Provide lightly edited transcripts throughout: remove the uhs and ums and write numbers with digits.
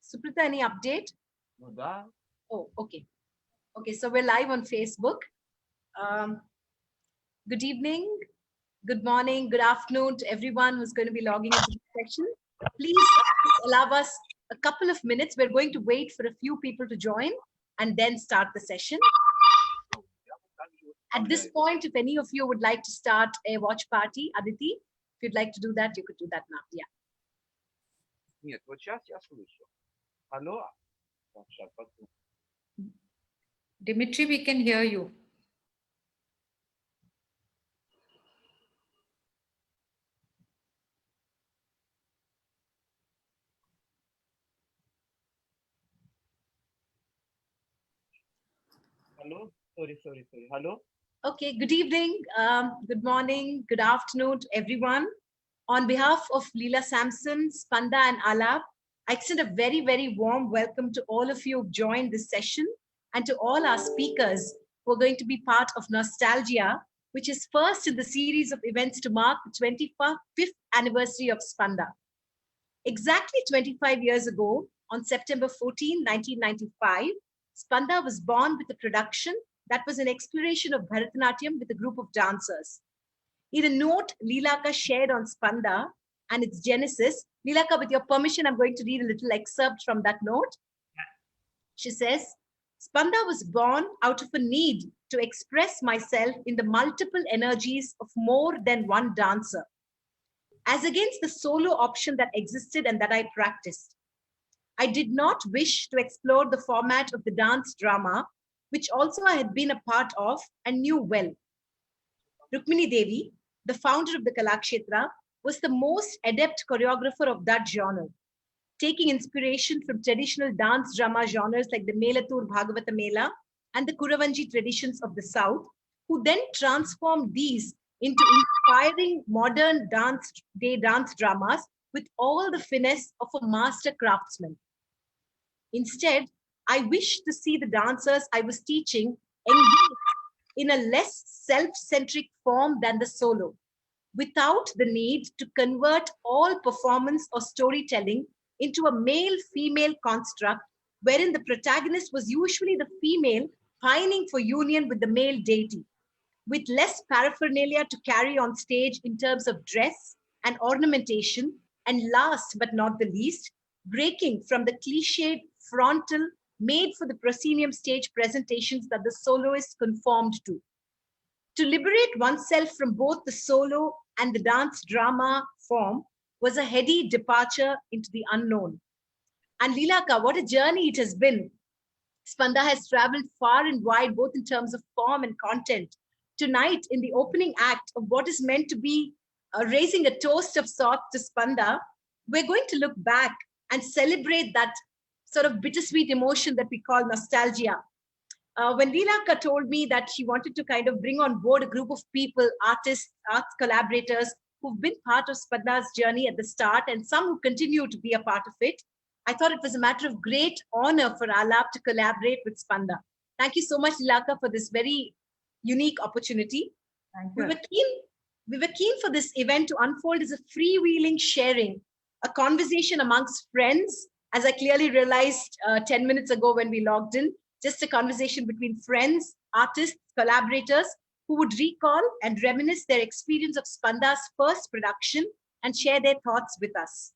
Suprita, any update? Oh, okay. Okay, so we're live on Facebook. Good evening, good morning, good afternoon to everyone who's going to be logging into the session. Please allow us a couple of minutes. We're going to wait for a few people to join and then start the session. At this point, if any of you would like to start a watch party, Aditi, if you'd like to do that, you could do that now. Yeah. Нет, вот сейчас я слышу. Алло? Сейчас посмотрим. Dimitri, we can hear you. Hello? Sorry. Hello? Okay, good evening, good morning, good afternoon to everyone. On behalf of Leela Sampson, Spanda and Aalaap, I extend a very, very warm welcome to all of you who've joined this session and to all our speakers who are going to be part of Nostalgia, which is first in the series of events to mark the 25th anniversary of Spanda. Exactly 25 years ago, on September 14, 1995, Spanda was born with a production that was an exploration of Bharatanatyam with a group of dancers. In a note Leelaka shared on Spanda and its genesis, Leelaka, with your permission, I'm going to read a little excerpt from that note. She says, Spanda was born out of a need to express myself in the multiple energies of more than one dancer, as against the solo option that existed and that I practiced. I did not wish to explore the format of the dance drama, which also I had been a part of and knew well. Rukmini Devi, the founder of the Kalakshetra, was the most adept choreographer of that genre, taking inspiration from traditional dance drama genres like the Melatur Bhagavata Mela and the Kuravanji traditions of the South, who then transformed these into inspiring modern dance dramas with all the finesse of a master craftsman. Instead, I wished to see the dancers I was teaching engage in a less self-centric form than the solo, without the need to convert all performance or storytelling into a male-female construct wherein the protagonist was usually the female pining for union with the male deity, with less paraphernalia to carry on stage in terms of dress and ornamentation, and last but not the least, breaking from the cliched frontal made for the proscenium stage presentations that the soloist conformed to. To liberate oneself from both the solo and the dance drama form was a heady departure into the unknown. And Leelaka, what a journey it has been. Spanda has traveled far and wide, both in terms of form and content. Tonight, in the opening act of what is meant to be raising a toast of sorts to Spanda, we're going to look back and celebrate that sort of bittersweet emotion that we call nostalgia. When Leelaka told me that she wanted to kind of bring on board a group of people, artists, arts collaborators, who've been part of Spanda's journey at the start and some who continue to be a part of it, I thought it was a matter of great honor for Aalaap to collaborate with Spanda. Thank you so much, Leelaka, for this very unique opportunity. Thank you. We were keen for this event to unfold as a freewheeling sharing, a conversation amongst friends, as I clearly realized 10 minutes ago when we logged in, just a conversation between friends, artists, collaborators, who would recall and reminisce their experience of Spanda's first production and share their thoughts with us.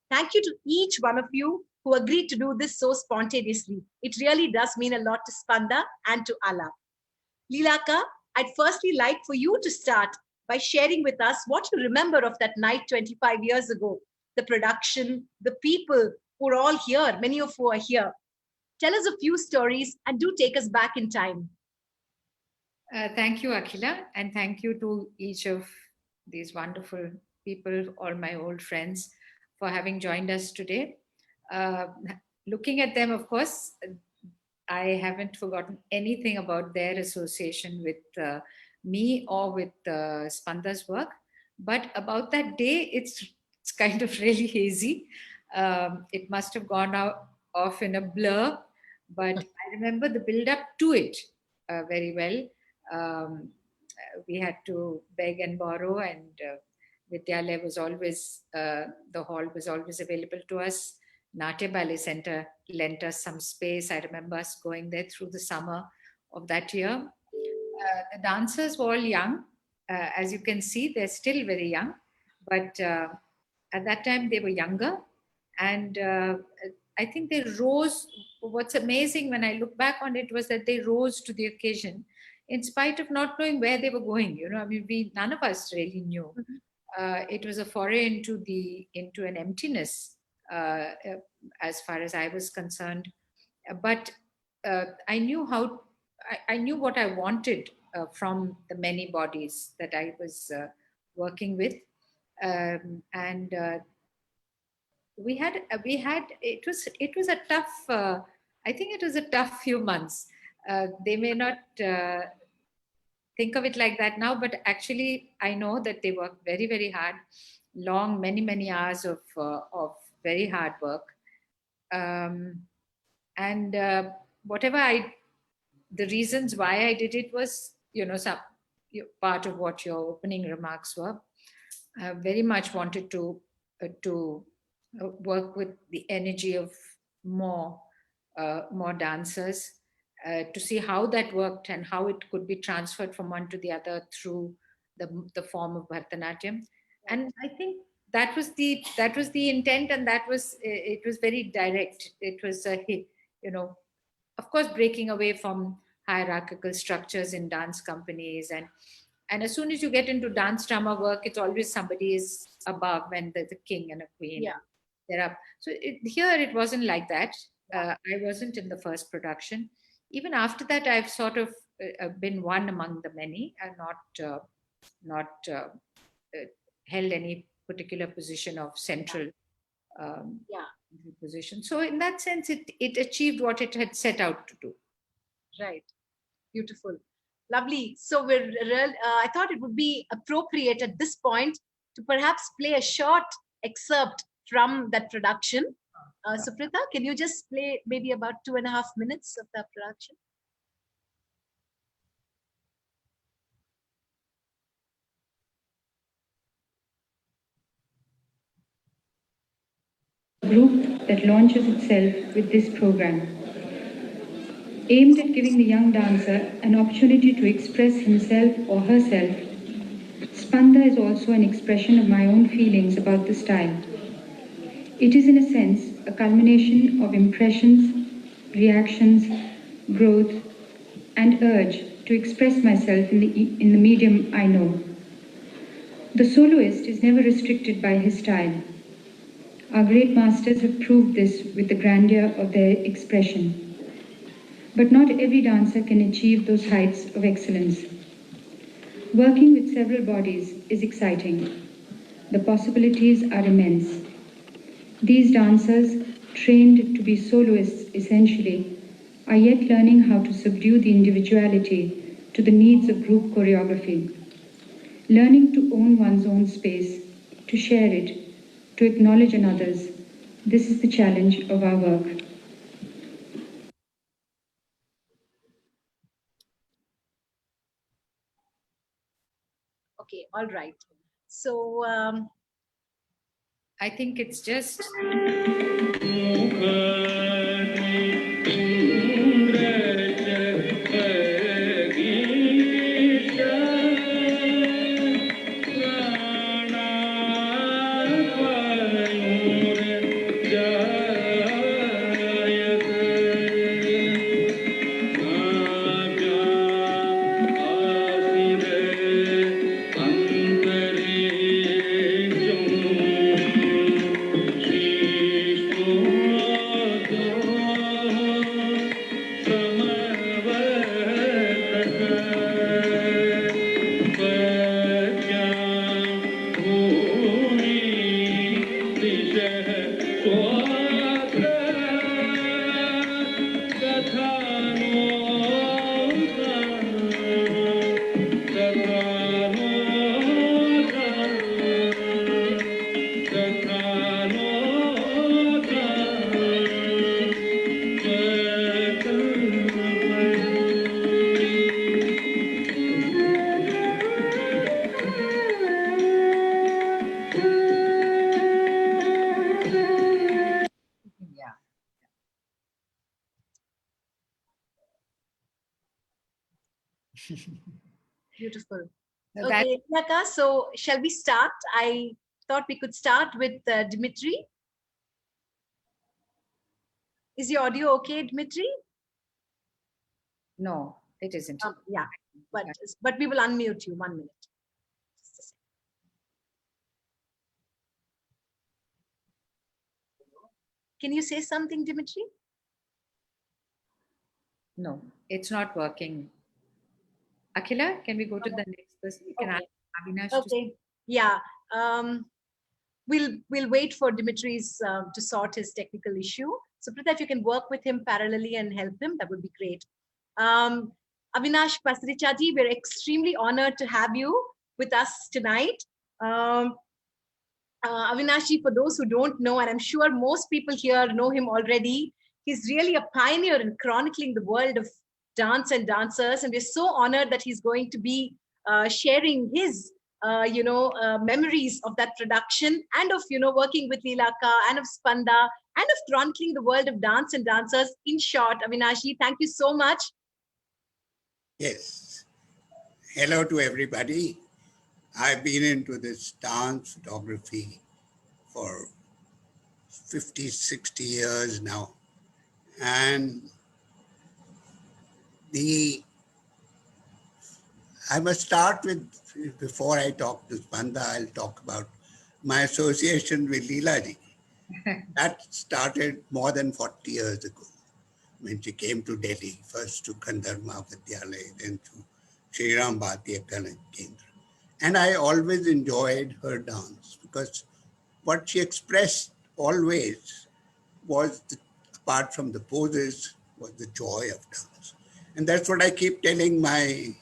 Thank you to each one of you who agreed to do this so spontaneously. It really does mean a lot to Spanda and to Aalaap. Leelaka, I'd firstly like for you to start by sharing with us what you remember of that night 25 years ago, the production, the people who are all here, many of who are here. Tell us a few stories and do take us back in time. Thank you, Akhila, and thank you to each of these wonderful people, all my old friends, for having joined us today. Looking at them, of course, I haven't forgotten anything about their association with me or with Spanda's work. But about that day, it's kind of really hazy. It must have gone off in a blur, but I remember the build up to it very well. We had to beg and borrow, and Vidyalaya was always, the hall was always available to us. Natya Ballet Center lent us some space. I remember us going there through the summer of that year. The dancers were all young. As you can see, they're still very young, but at that time they were younger. And I think they rose. What's amazing when I look back on it was that they rose to the occasion in spite of not knowing where they were going. I mean, none of us really knew. It was a foray into an emptiness as far as I was concerned. But I knew I knew what I wanted from the many bodies that I was working with, and it was a tough. I think it was a tough few months. They may not think of it like that now, but actually I know that they worked very, very hard, long, many hours of very hard work. And whatever the reasons why I did it was, some part of what your opening remarks were. I very much wanted to work with the energy of more dancers, to see how that worked and how it could be transferred from one to the other through the form of Bharatanatyam. And I think that was the intent, and it was very direct. It was of course, breaking away from hierarchical structures in dance companies, and as soon as you get into dance drama work, it's always somebody is above, and there's a king and a queen. Yeah. They're up. So here it wasn't like that. I wasn't in the first production. Even after that, I've sort of been one among the many, and not held any particular position of central position. So in that sense, it achieved what it had set out to do. Right. Beautiful. Lovely. So I thought it would be appropriate at this point to perhaps play a short excerpt from that production. Suprita, can you just play maybe about 2.5 minutes of that production? Group that launches itself with this program. Aimed at giving the young dancer an opportunity to express himself or herself, Spanda is also an expression of my own feelings about the style. It is in a sense a culmination of impressions, reactions, growth, and urge to express myself in the medium I know. The soloist is never restricted by his style. Our great masters have proved this with the grandeur of their expression. But not every dancer can achieve those heights of excellence. Working with several bodies is exciting. The possibilities are immense. These dancers, trained to be soloists essentially, are yet learning how to subdue the individuality to the needs of group choreography. Learning to own one's own space, to share it, to acknowledge another's. This is the challenge of our work. Okay, all right. So I think it's just Beautiful. So that Okay, Naka, so shall we start? I thought we could start with Dimitri. Is your audio okay, Dimitri? no, it isn't. Yeah, but we will unmute you. 1 minute. Just a second. Can you say something, Dimitri? No, it's not working. Akhila, can we go to the next person? You can ask Okay. Avinash to. Okay. Yeah. Um, we'll wait for Dimitri's to sort his technical issue. So Pritha, if you can work with him parallelly and help him, that would be great. Avinash Pasrichaji, we're extremely honored to have you with us tonight. Avinashi, for those who don't know, and I'm sure most people here know him already, he's really a pioneer in chronicling the world of dance and dancers. And we're so honored that he's going to be sharing his, memories of that production and of, working with Leelaka and of Spanda and of chronicling the world of dance and dancers. In short, Avinashi, thank you so much. Yes. Hello to everybody. I've been into this dance photography for 50, 60 years now. And I must start with, before I talk to Spanda, I'll talk about my association with Leelaji. That started more than 40 years ago when she came to Delhi, first to Gandharma Vidyalaya, then to Sri Ram Bharatiya Kala Kendra. And I always enjoyed her dance because what she expressed always was, apart from the poses, was the joy of dance. And that's what I keep telling my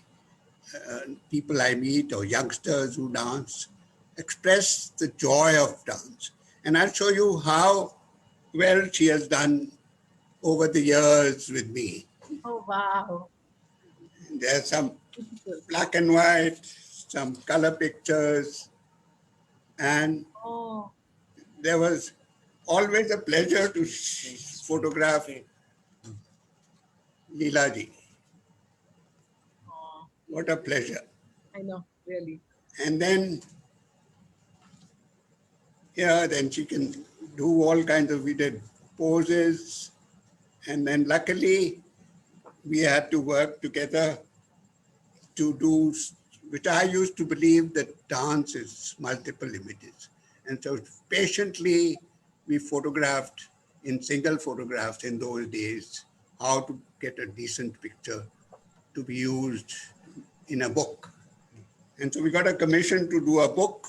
people I meet or youngsters who dance, express the joy of dance. And I'll show you how well she has done over the years with me. Oh, wow. There's some black and white, some color pictures, and there was always a pleasure to photograph Leelaji. What a pleasure. I know, really. And then, then she can do all kinds of, we did poses. And then luckily, we had to work together to do, which I used to believe that dance is multiple images. And so patiently, we photographed in single photographs in those days, how to get a decent picture to be used in a book. And so we got a commission to do a book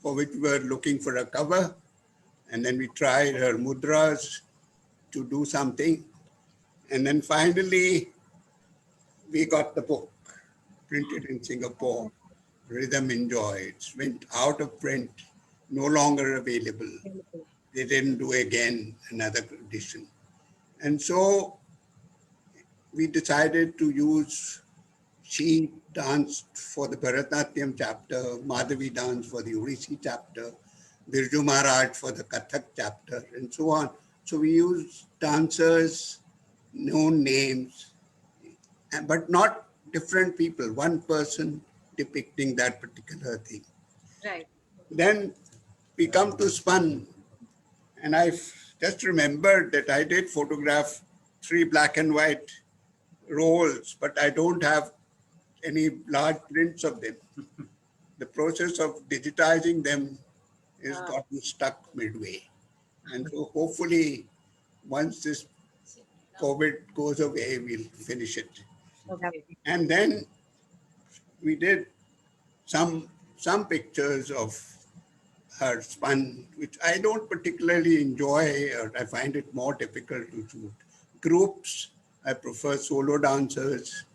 for which we were looking for a cover. And then we tried her mudras to do something. And then finally, we got the book printed in Singapore, Rhythm Enjoy. It went out of print, no longer available. They didn't do again another edition. And so we decided to use, she danced for the Bharatanatyam chapter, Madhavi danced for the Odissi chapter, Birju Maharaj for the Kathak chapter, and so on. So we used dancers, known names, but not different people, one person depicting that particular thing. Right. Then we come to Spun, and I just remembered that I did photograph 3 black and white rolls, but I don't have any large prints of them. The process of digitizing them is gotten stuck midway. And so hopefully once this COVID goes away, we'll finish it. Okay. And then we did some pictures of her Spun, which I don't particularly enjoy, or I find it more difficult to shoot. Groups, I prefer solo dancers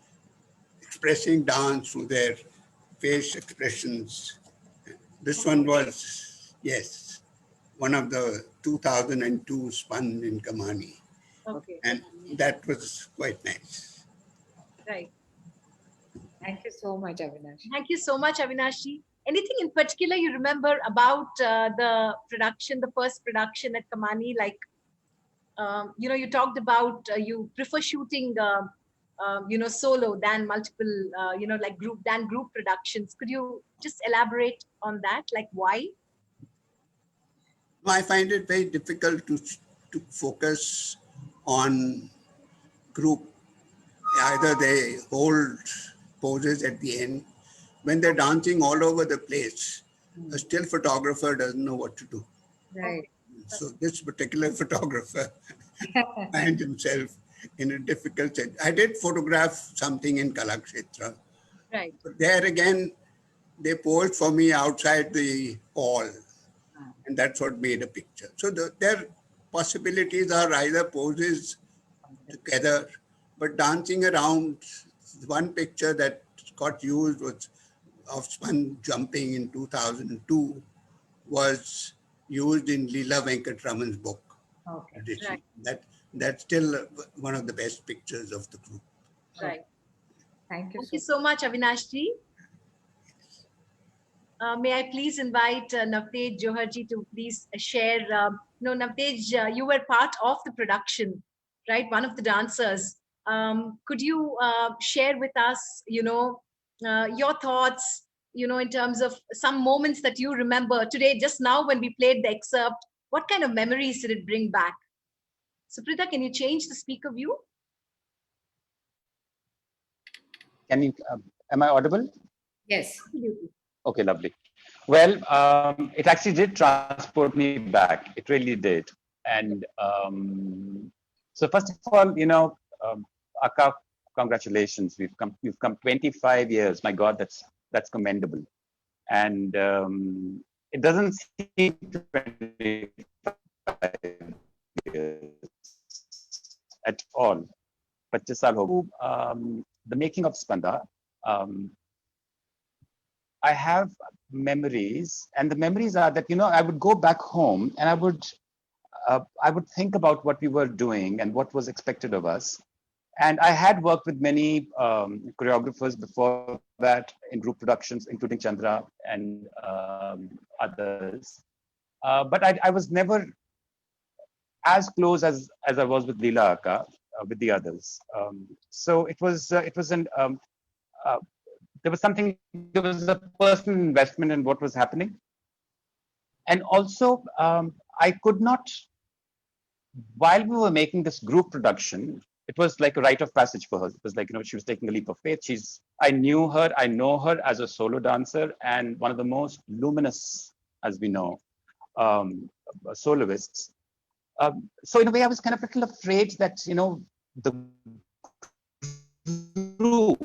expressing dance through their face expressions. This one was, yes, one of the 2002 Spun in Kamani. Okay. And that was quite nice. Right. Thank you so much, Avinash. Thank you so much, Avinashi. Anything in particular you remember about the production, the first production at Kamani? Like, you talked about you prefer shooting solo than multiple, like group productions. Could you just elaborate on that? Like why? I find it very difficult to focus on group. Either they hold poses at the end. When they're dancing all over the place, a still photographer doesn't know what to do. Right. So this particular photographer finds himself in a difficult set. I did photograph something in Kalakshetra, Right. but there again, they posed for me outside the hall, and that's what made a picture. So their possibilities are either poses together, but dancing around. One picture that got used was of Spanda jumping in 2002 was used in Leela Venkatraman's book. Okay. Right. That's still one of the best pictures of the group. Right. Thank you Thank so you so much, Avinashji. May I please invite Navtej Johar to please share. Navtej, you were part of the production, right? One of the dancers. Could you share with us, your thoughts, in terms of some moments that you remember today, just now when we played the excerpt? What kind of memories did it bring back? Suprita, can you change the speaker view? Can you, am I audible? Yes. Absolutely. Okay, lovely. Well, it actually did transport me back. It really did. And so first of all, Akka, congratulations. You've come 25 years. My God, that's commendable. And it doesn't seem 25 years at all. 25 साल हो गए. The making of Spanda, I have memories, and the memories are that I would go back home and I would think about what we were doing and what was expected of us. And I had worked with many choreographers before that in group productions, including Chandra and others. But I was never as close as I was with Leela Akka, with the others. So it was there was a personal investment in what was happening. And also, I could not, while we were making this group production, it was like a rite of passage for her. It was like, she was taking a leap of faith. I know her as a solo dancer and one of the most luminous, as we know, soloists. So in a way, I was kind of a little afraid that, the group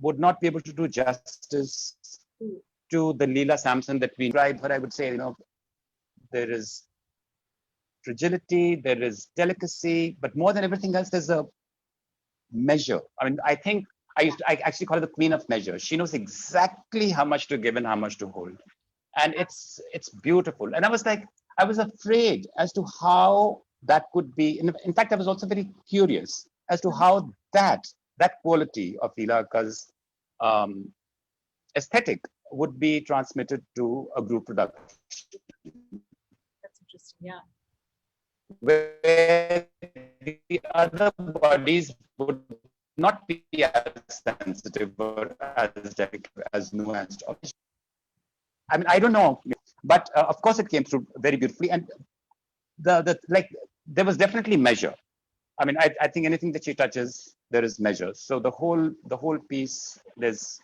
would not be able to do justice to the Leela Samson that we describe her. I would say, there is fragility, there is delicacy, but more than everything else, there's a measure. I mean, I think I actually call her the queen of measure. She knows exactly how much to give and how much to hold. And it's beautiful. And I was afraid as to how that could be. In fact, I was also very curious as to how that quality of Leela Akka's aesthetic would be transmitted to a group production. That's interesting. Yeah. Where the other bodies would not be as sensitive or as delicate, as nuanced. I mean, I don't know, but of course it came through very beautifully. And there was definitely measure. I mean, I think anything that she touches, there is measure. So the whole piece, there's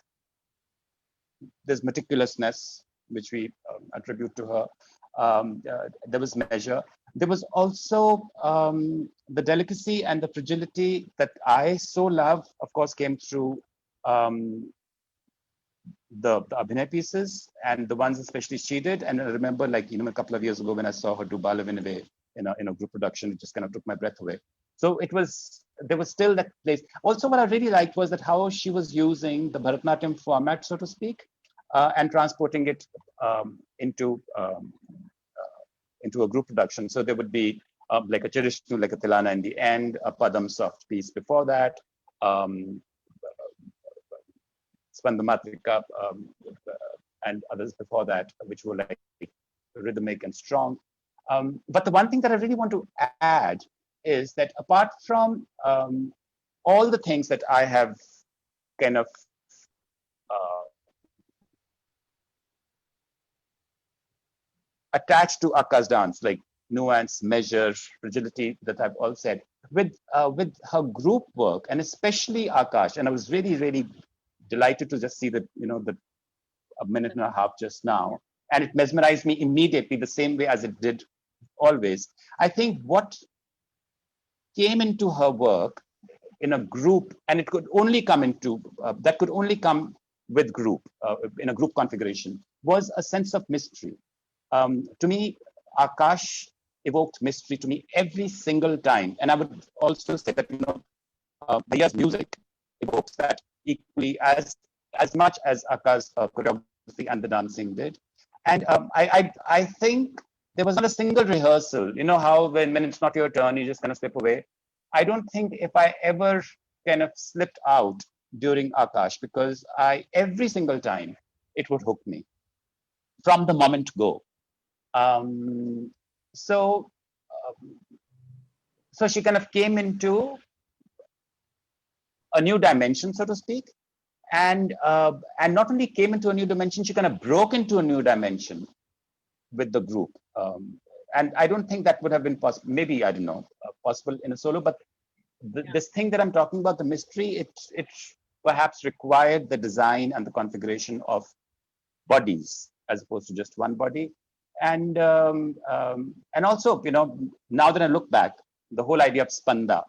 meticulousness, which we attribute to her. There was measure. There was also the delicacy and the fragility that I so love, of course, came through the Abhinay pieces and the ones especially she did. And I remember, a couple of years ago when I saw her do Balav in a group production, it just kind of took my breath away. So there was still that place. Also, what I really liked was that how she was using the Bharatanatyam format, so to speak, and transporting it into a group production. So there would be like a traditional, like a Tilana in the end, a Padam soft piece before that, Spanda Matrika, and others before that, which were like rhythmic and strong. But the one thing that I really want to add is that apart from all the things that I have kind of attached to Aka's dance, like nuance, measure, fragility that I've all said, with her group work, and especially Akash, and I was really, really delighted to just see that, the a minute and a half just now, and it mesmerized me immediately the same way as it did always. I think what came into her work in a group, and it could only come into, that could only come with group, in a group configuration, was a sense of mystery. To me, Akash evoked mystery to me every single time. And I would also say that, Bhaiya's music evokes that equally as much as Aka's choreography and the dancing did. And I think there was not a single rehearsal. You know how when it's not your turn, you just kind of slip away. I don't think if I ever kind of slipped out during Akash, because every single time it would hook me from the moment go. So she kind of came into a new dimension, so to speak, and not only came into a new dimension, she kind of broke into a new dimension with the group. And I don't think that would have been possible. Maybe, I don't know, possible in a solo, but this thing that I'm talking about, the mystery, it perhaps required the design and the configuration of bodies as opposed to just one body. And also, now that I look back, the whole idea of Spanda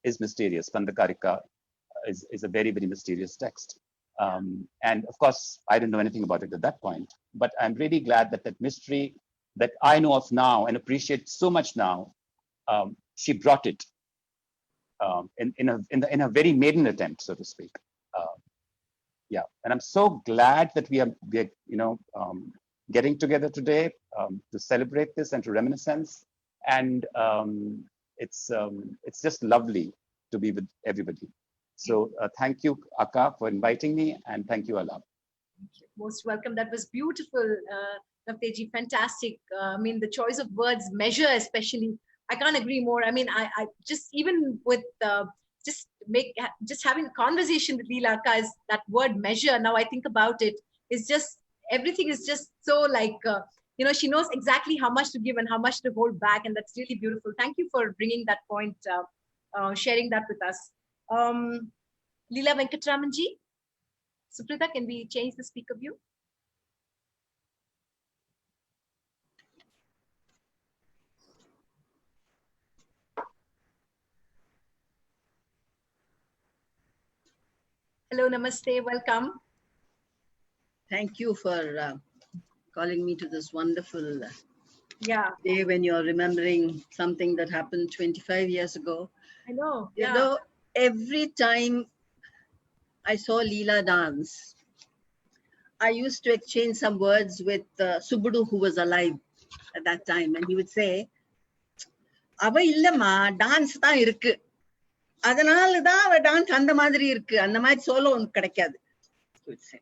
is mysterious. Spanda Karika is a very, very mysterious text. And of course, I didn't know anything about it at that point. But I'm really glad that that mystery that I know of now and appreciate so much now, she brought it in a very maiden attempt, so to speak. Yeah, and I'm so glad that we are getting together today to celebrate this and to reminiscence. And it's just lovely to be with everybody. So thank you, Aka, for inviting me, and thank you, Aalaap. Most welcome. That was beautiful, Navteji. Fantastic. I mean, the choice of words, measure especially. I can't agree more. I mean, I just, even with just having a conversation with Leela Akka, is that word measure. Now I think about it, is just, everything is just so like, she knows exactly how much to give and how much to hold back. And that's really beautiful. Thank you for bringing that point, sharing that with us. Leela Venkatramanji, Suprita, can we change the speaker view? Hello, namaste, welcome. Thank you for calling me to this wonderful day when you're remembering something that happened 25 years ago. I know. You know, every time I saw Leela dance, I used to exchange some words with Subudu, who was alive at that time, and he would say, "Ava illama dance da irukku. Adanal da ava dance andha madiri irukku. Andha madiri solo unakku kedaikadu." He would say.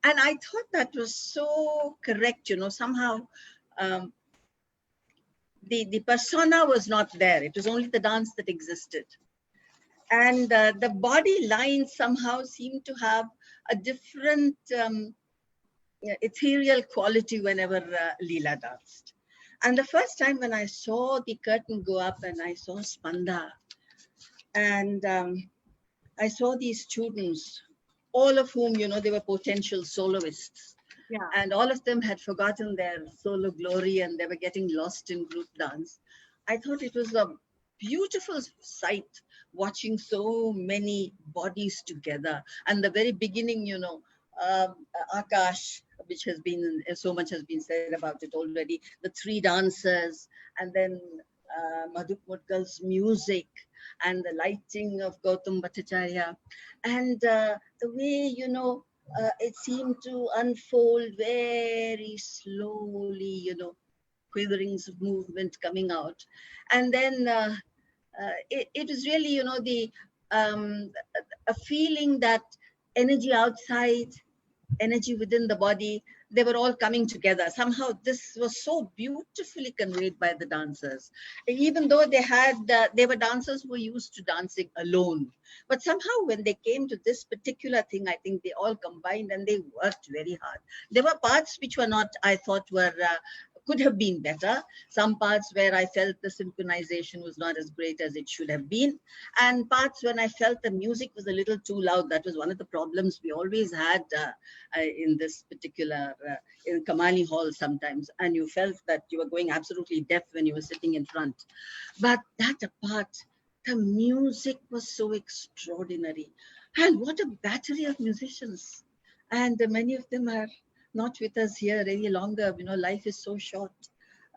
And I thought that was so correct, somehow the persona was not there. It was only the dance that existed. And the body lines somehow seemed to have a different ethereal quality whenever Leela danced. And the first time when I saw the curtain go up and I saw Spanda, and I saw these students, all of whom, they were potential soloists. Yeah. And all of them had forgotten their solo glory and they were getting lost in group dance. I thought it was a beautiful sight, watching so many bodies together. And the very beginning, Akash, which has been, so much has been said about it already, the three dancers, and then Madhuk Mudgal's music, and the lighting of Gautam Bhattacharya, and the way, it seemed to unfold very slowly, quiverings of movement coming out. And then it was really, a feeling that energy outside, energy within the body, they were all coming together. Somehow this was so beautifully conveyed by the dancers. Even though they were dancers who were used to dancing alone. But somehow when they came to this particular thing, I think they all combined and they worked very hard. There were parts which were not, I thought could have been better. Some parts where I felt the synchronization was not as great as it should have been. And parts when I felt the music was a little too loud. That was one of the problems we always had in this particular, in Kamani Hall sometimes. And you felt that you were going absolutely deaf when you were sitting in front. But that apart, the music was so extraordinary. And what a battery of musicians. And many of them are not with us here any longer. You know, life is so short.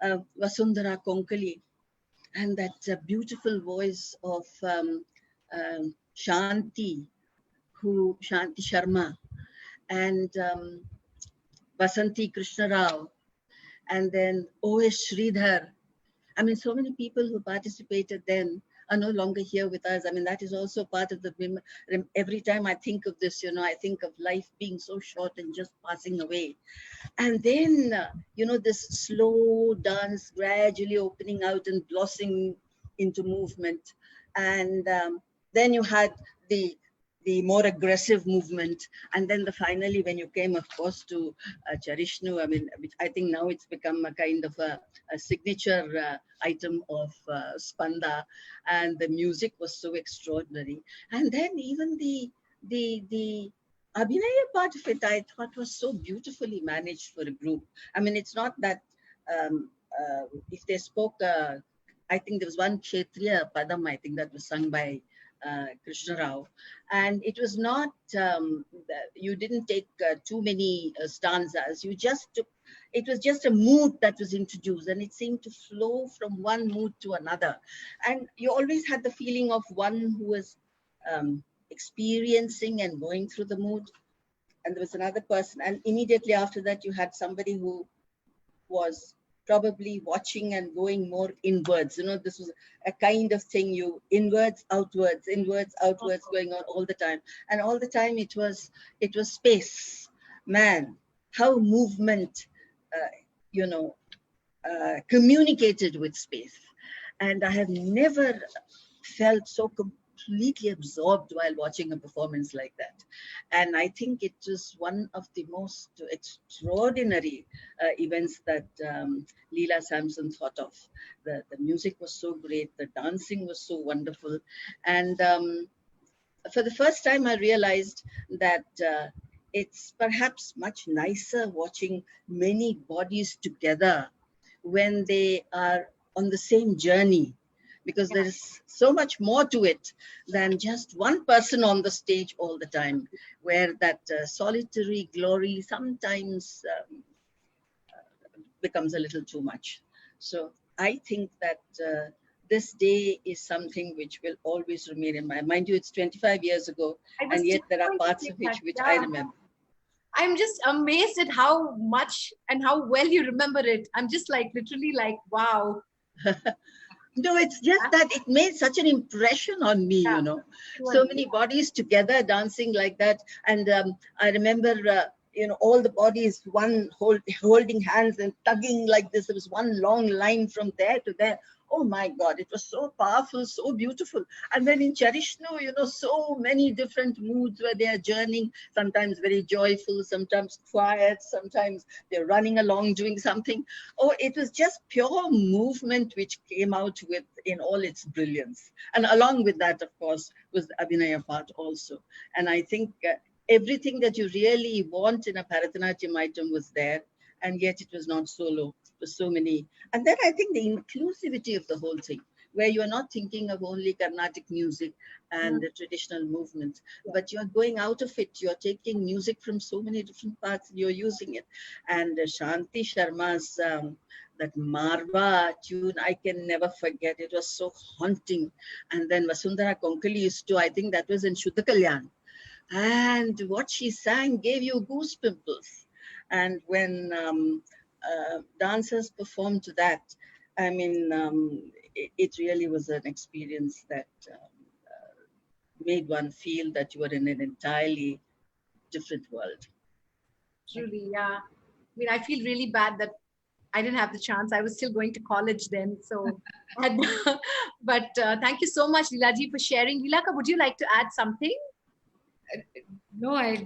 Vasundhara Konkali, and that beautiful voice of Shanti Sharma, and Vasanti Krishna Rao, and then O.S. Sridhar. I mean, so many people who participated then are no longer here with us. I mean, that is also part of the, every time I think of this, you know, I think of life being so short and just passing away. And then, you know, this slow dance gradually opening out and blossoming into movement. And then you had the more aggressive movement. And then finally, when you came, of course, to Charishnu, I mean, which I think now it's become a kind of a signature item of Spanda. And the music was so extraordinary. And then even the Abhinaya part of it, I thought was so beautifully managed for a group. I mean, it's not that if they spoke, I think there was one Kshetriya Padam, I think that was sung by Krishna Rao. And it was not, you didn't take too many stanzas. You just took, it was just a mood that was introduced, and it seemed to flow from one mood to another. And you always had the feeling of one who was experiencing and going through the mood, and there was another person, and immediately after that you had somebody who was probably watching and going more inwards. You know, this was a kind of thing, you inwards, outwards, going on all the time. And all the time it was space. Man, how movement, you know, communicated with space. And I have never felt so completely absorbed while watching a performance like that. And I think it was one of the most extraordinary events that Leela Samson thought of. The music was so great, the dancing was so wonderful. And for the first time, I realized that it's perhaps much nicer watching many bodies together when they are on the same journey, because there is so much more to it than just one person on the stage all the time, where that solitary glory sometimes becomes a little too much. So I think that this day is something which will always remain in my mind. Mind you, it's 25 years ago, and yet there are parts of it which I remember. I'm just amazed at how much and how well you remember it. I'm just like literally like, wow. No, it's just that it made such an impression on me, you know. So many bodies together dancing like that. And I remember, you know, all the bodies, one holding hands and tugging like this. There was one long line from there to there. Oh my God, it was so powerful, so beautiful. And then in Charishnu, you know, so many different moods where they are journeying, sometimes very joyful, sometimes quiet, sometimes they're running along doing something. Oh, it was just pure movement which came out with in all its brilliance. And along with that, of course, was the Abhinaya part also. And I think everything that you really want in a Bharatanatyam item was there. And yet it was not solo. It was so many. And then I think the inclusivity of the whole thing, where you are not thinking of only Carnatic music and the traditional movements, but you are going out of it. You are taking music from so many different parts and you're using it. And Shanti Sharma's that Marva tune, I can never forget. It was so haunting. And then Vasundhara Konkali used to, I think that was in Shuddha Kalyan. And what she sang gave you goose pimples. And when dancers performed to that, I mean, it really was an experience that made one feel that you were in an entirely different world. Truly, yeah. mean, I feel really bad that I didn't have the chance. I was still going to college then. So, and, but thank you so much, Leelaji, for sharing. Leelaka, would you like to add something? No, I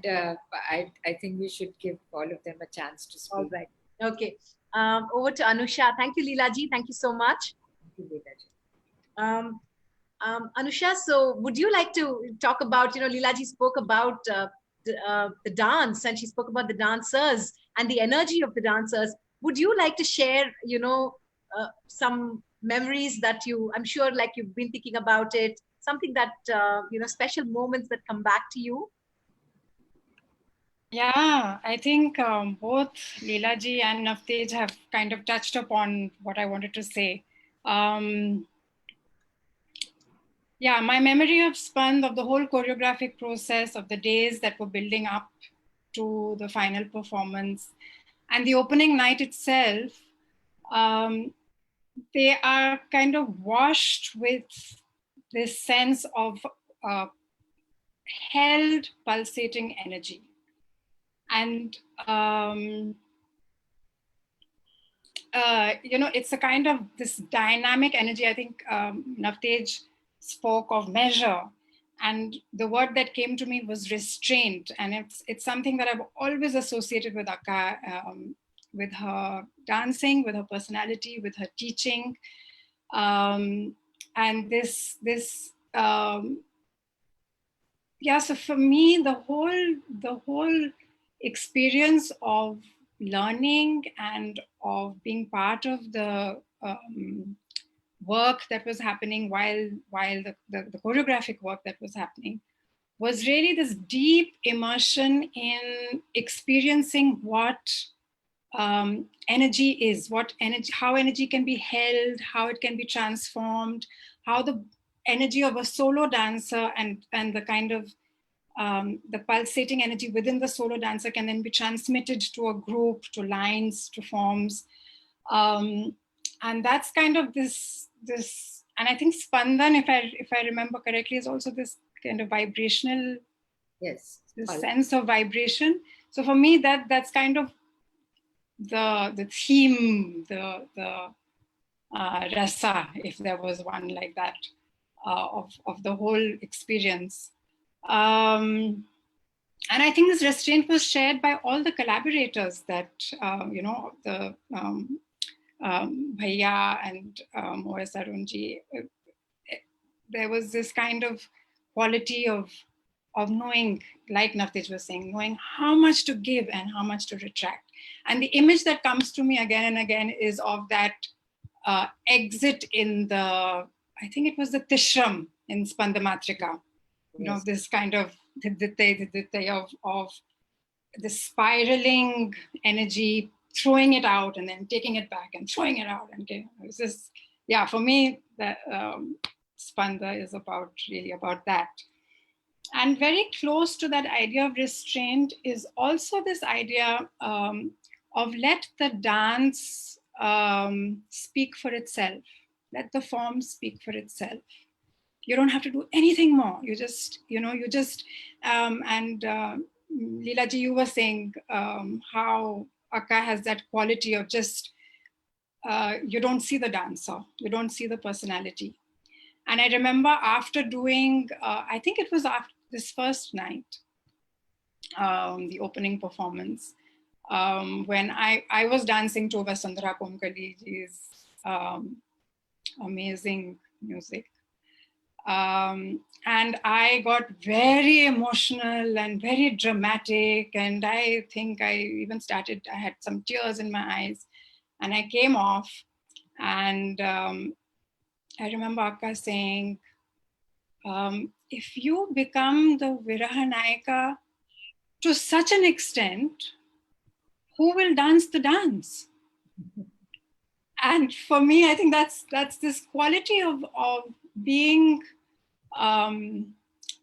think we should give all of them a chance to speak. All right. Okay. Over to Anusha. Thank you, Leelaji. Thank you so much. Thank you, Leelaji. Anusha, so would you like to talk about, Leelaji spoke about the dance, and she spoke about the dancers and the energy of the dancers. Would you like to share, some memories that I'm sure like you've been thinking about it, something that, special moments that come back to you? Yeah, I think both Leelaji and Navtej have kind of touched upon what I wanted to say. Yeah, my memory of Spanda, of the whole choreographic process, of the days that were building up to the final performance, and the opening night itself, they are kind of washed with this sense of held, pulsating energy. And it's a kind of this dynamic energy. I think Navtej spoke of measure, and the word that came to me was restraint. And it's something that I've always associated with Akka, with her dancing, with her personality, with her teaching, and this. Yeah, so for me, the whole experience of learning and of being part of the work that was happening while the choreographic work that was happening was really this deep immersion in experiencing what energy is, how energy can be held, how it can be transformed, how the energy of a solo dancer and the kind of the pulsating energy within the solo dancer can then be transmitted to a group, to lines, to forms. And that's kind of this, and I think Spandan, if I remember correctly, is also this kind of vibrational, yes, this sense of vibration. So for me, that's kind of the theme, the rasa, if there was one like that, of the whole experience. And I think this restraint was shared by all the collaborators that, the Bhaiya and O.S. Arunji. There was this kind of quality of knowing, like Navtej was saying, knowing how much to give and how much to retract. And the image that comes to me again and again is of that exit in the, I think it was the Tishram in Spandamatrika. Yes. This kind of the spiraling energy, throwing it out and then taking it back and throwing it out. And it was just, yeah, for me, that Spanda is really about that. And very close to that idea of restraint is also this idea of let the dance speak for itself. Let the form speak for itself. You don't have to do anything more. You just, and Leelaji, you were saying how Akka has that quality of just, you don't see the dancer, you don't see the personality. And I remember after doing, I think it was after this first night, the opening performance, when I was dancing to Vasundhara Komkaliji's amazing music. And I got very emotional and very dramatic. And I think I had some tears in my eyes. And I came off and I remember Akka saying, if you become the Viraha Nayaka to such an extent, who will dance the dance? And for me, I think that's this quality of being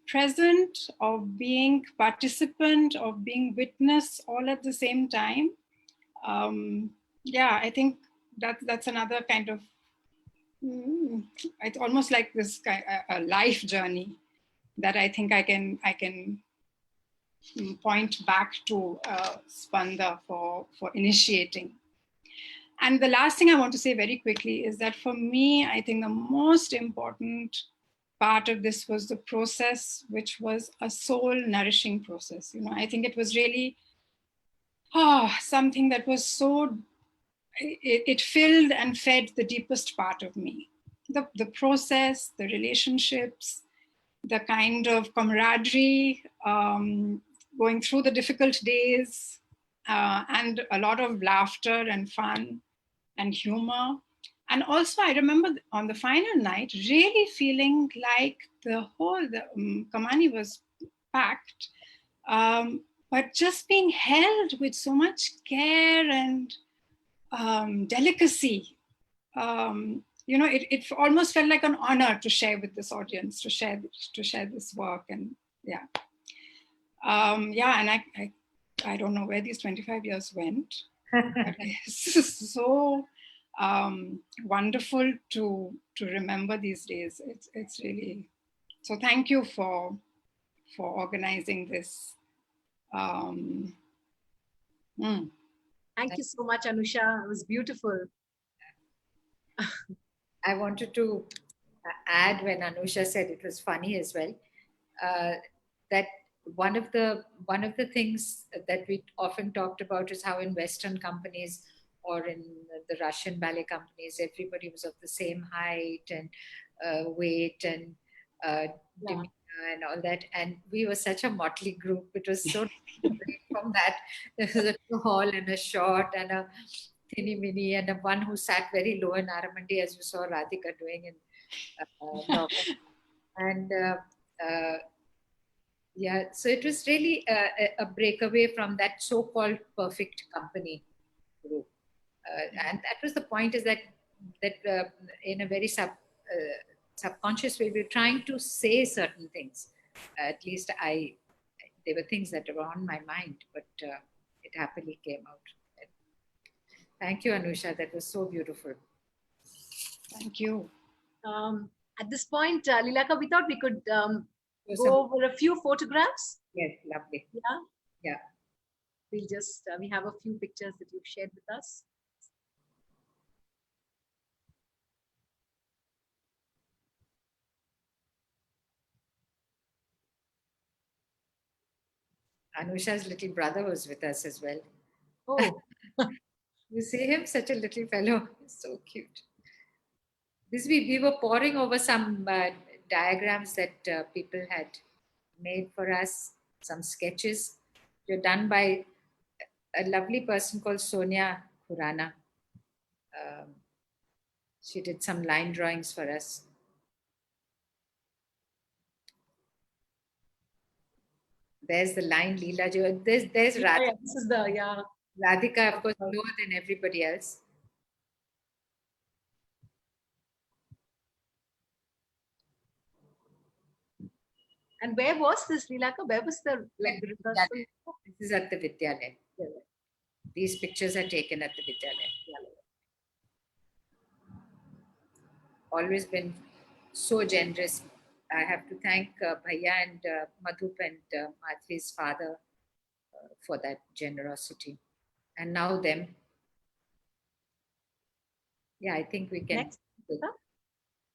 present, of being participant, of being witness all at the same time. Yeah, I think that's another kind of, it's almost like this a life journey that I think I can point back to Spanda for initiating. And the last thing I want to say very quickly is that for me, I think the most important part of this was the process, which was a soul nourishing process. I think it was really something that was so, it filled and fed the deepest part of me. The process, the relationships, the kind of camaraderie, going through the difficult days, and a lot of laughter and fun and humor. And also I remember on the final night, really feeling like the Kamani was packed, but just being held with so much care and delicacy. It almost felt like an honor to share with this audience, to share this work. And and I don't know where these 25 years went. But it's so wonderful to remember these days. It's really, so thank you for organizing this. Thank you so much, Anusha. It was beautiful. I wanted to add, when Anusha said it was funny as well, that one of the things that we often talked about is how in Western companies or in the Russian ballet companies, everybody was of the same height and weight and demeanor and all that. And we were such a motley group. It was so different from that. There was a tall and a short and a thinny mini and a one who sat very low in Aramandi, as you saw Radhika doing in and yeah, so it was really a breakaway from that so-called perfect company group, and that was the point. Is that in a very subconscious way, we're trying to say certain things. At least there were things that were on my mind, but it happily came out. Thank you, Anusha. That was so beautiful. Thank you. At this point, Lilaka, we thought we could go over a few photographs. Yes, lovely. Yeah. We'll just, we have a few pictures that you've shared with us. Anusha's little brother was with us as well. Oh. You see him, such a little fellow. He's so cute. We were poring over some diagrams that people had made for us, some sketches. They're done by a lovely person called Sonia Khurana. She did some line drawings for us. There's the line Leela. There's Radhika. Yeah, this is the, Radhika, of course, lower than everybody else. And where was this, Leelaka? Where was the rehearsal? This is at the Vidyalaya. These pictures are taken at the Vidyalaya. Always been so generous. I have to thank Bhaiya and Madhup and Madhvi's father for that generosity. And now them. Yeah, I think we can. Next.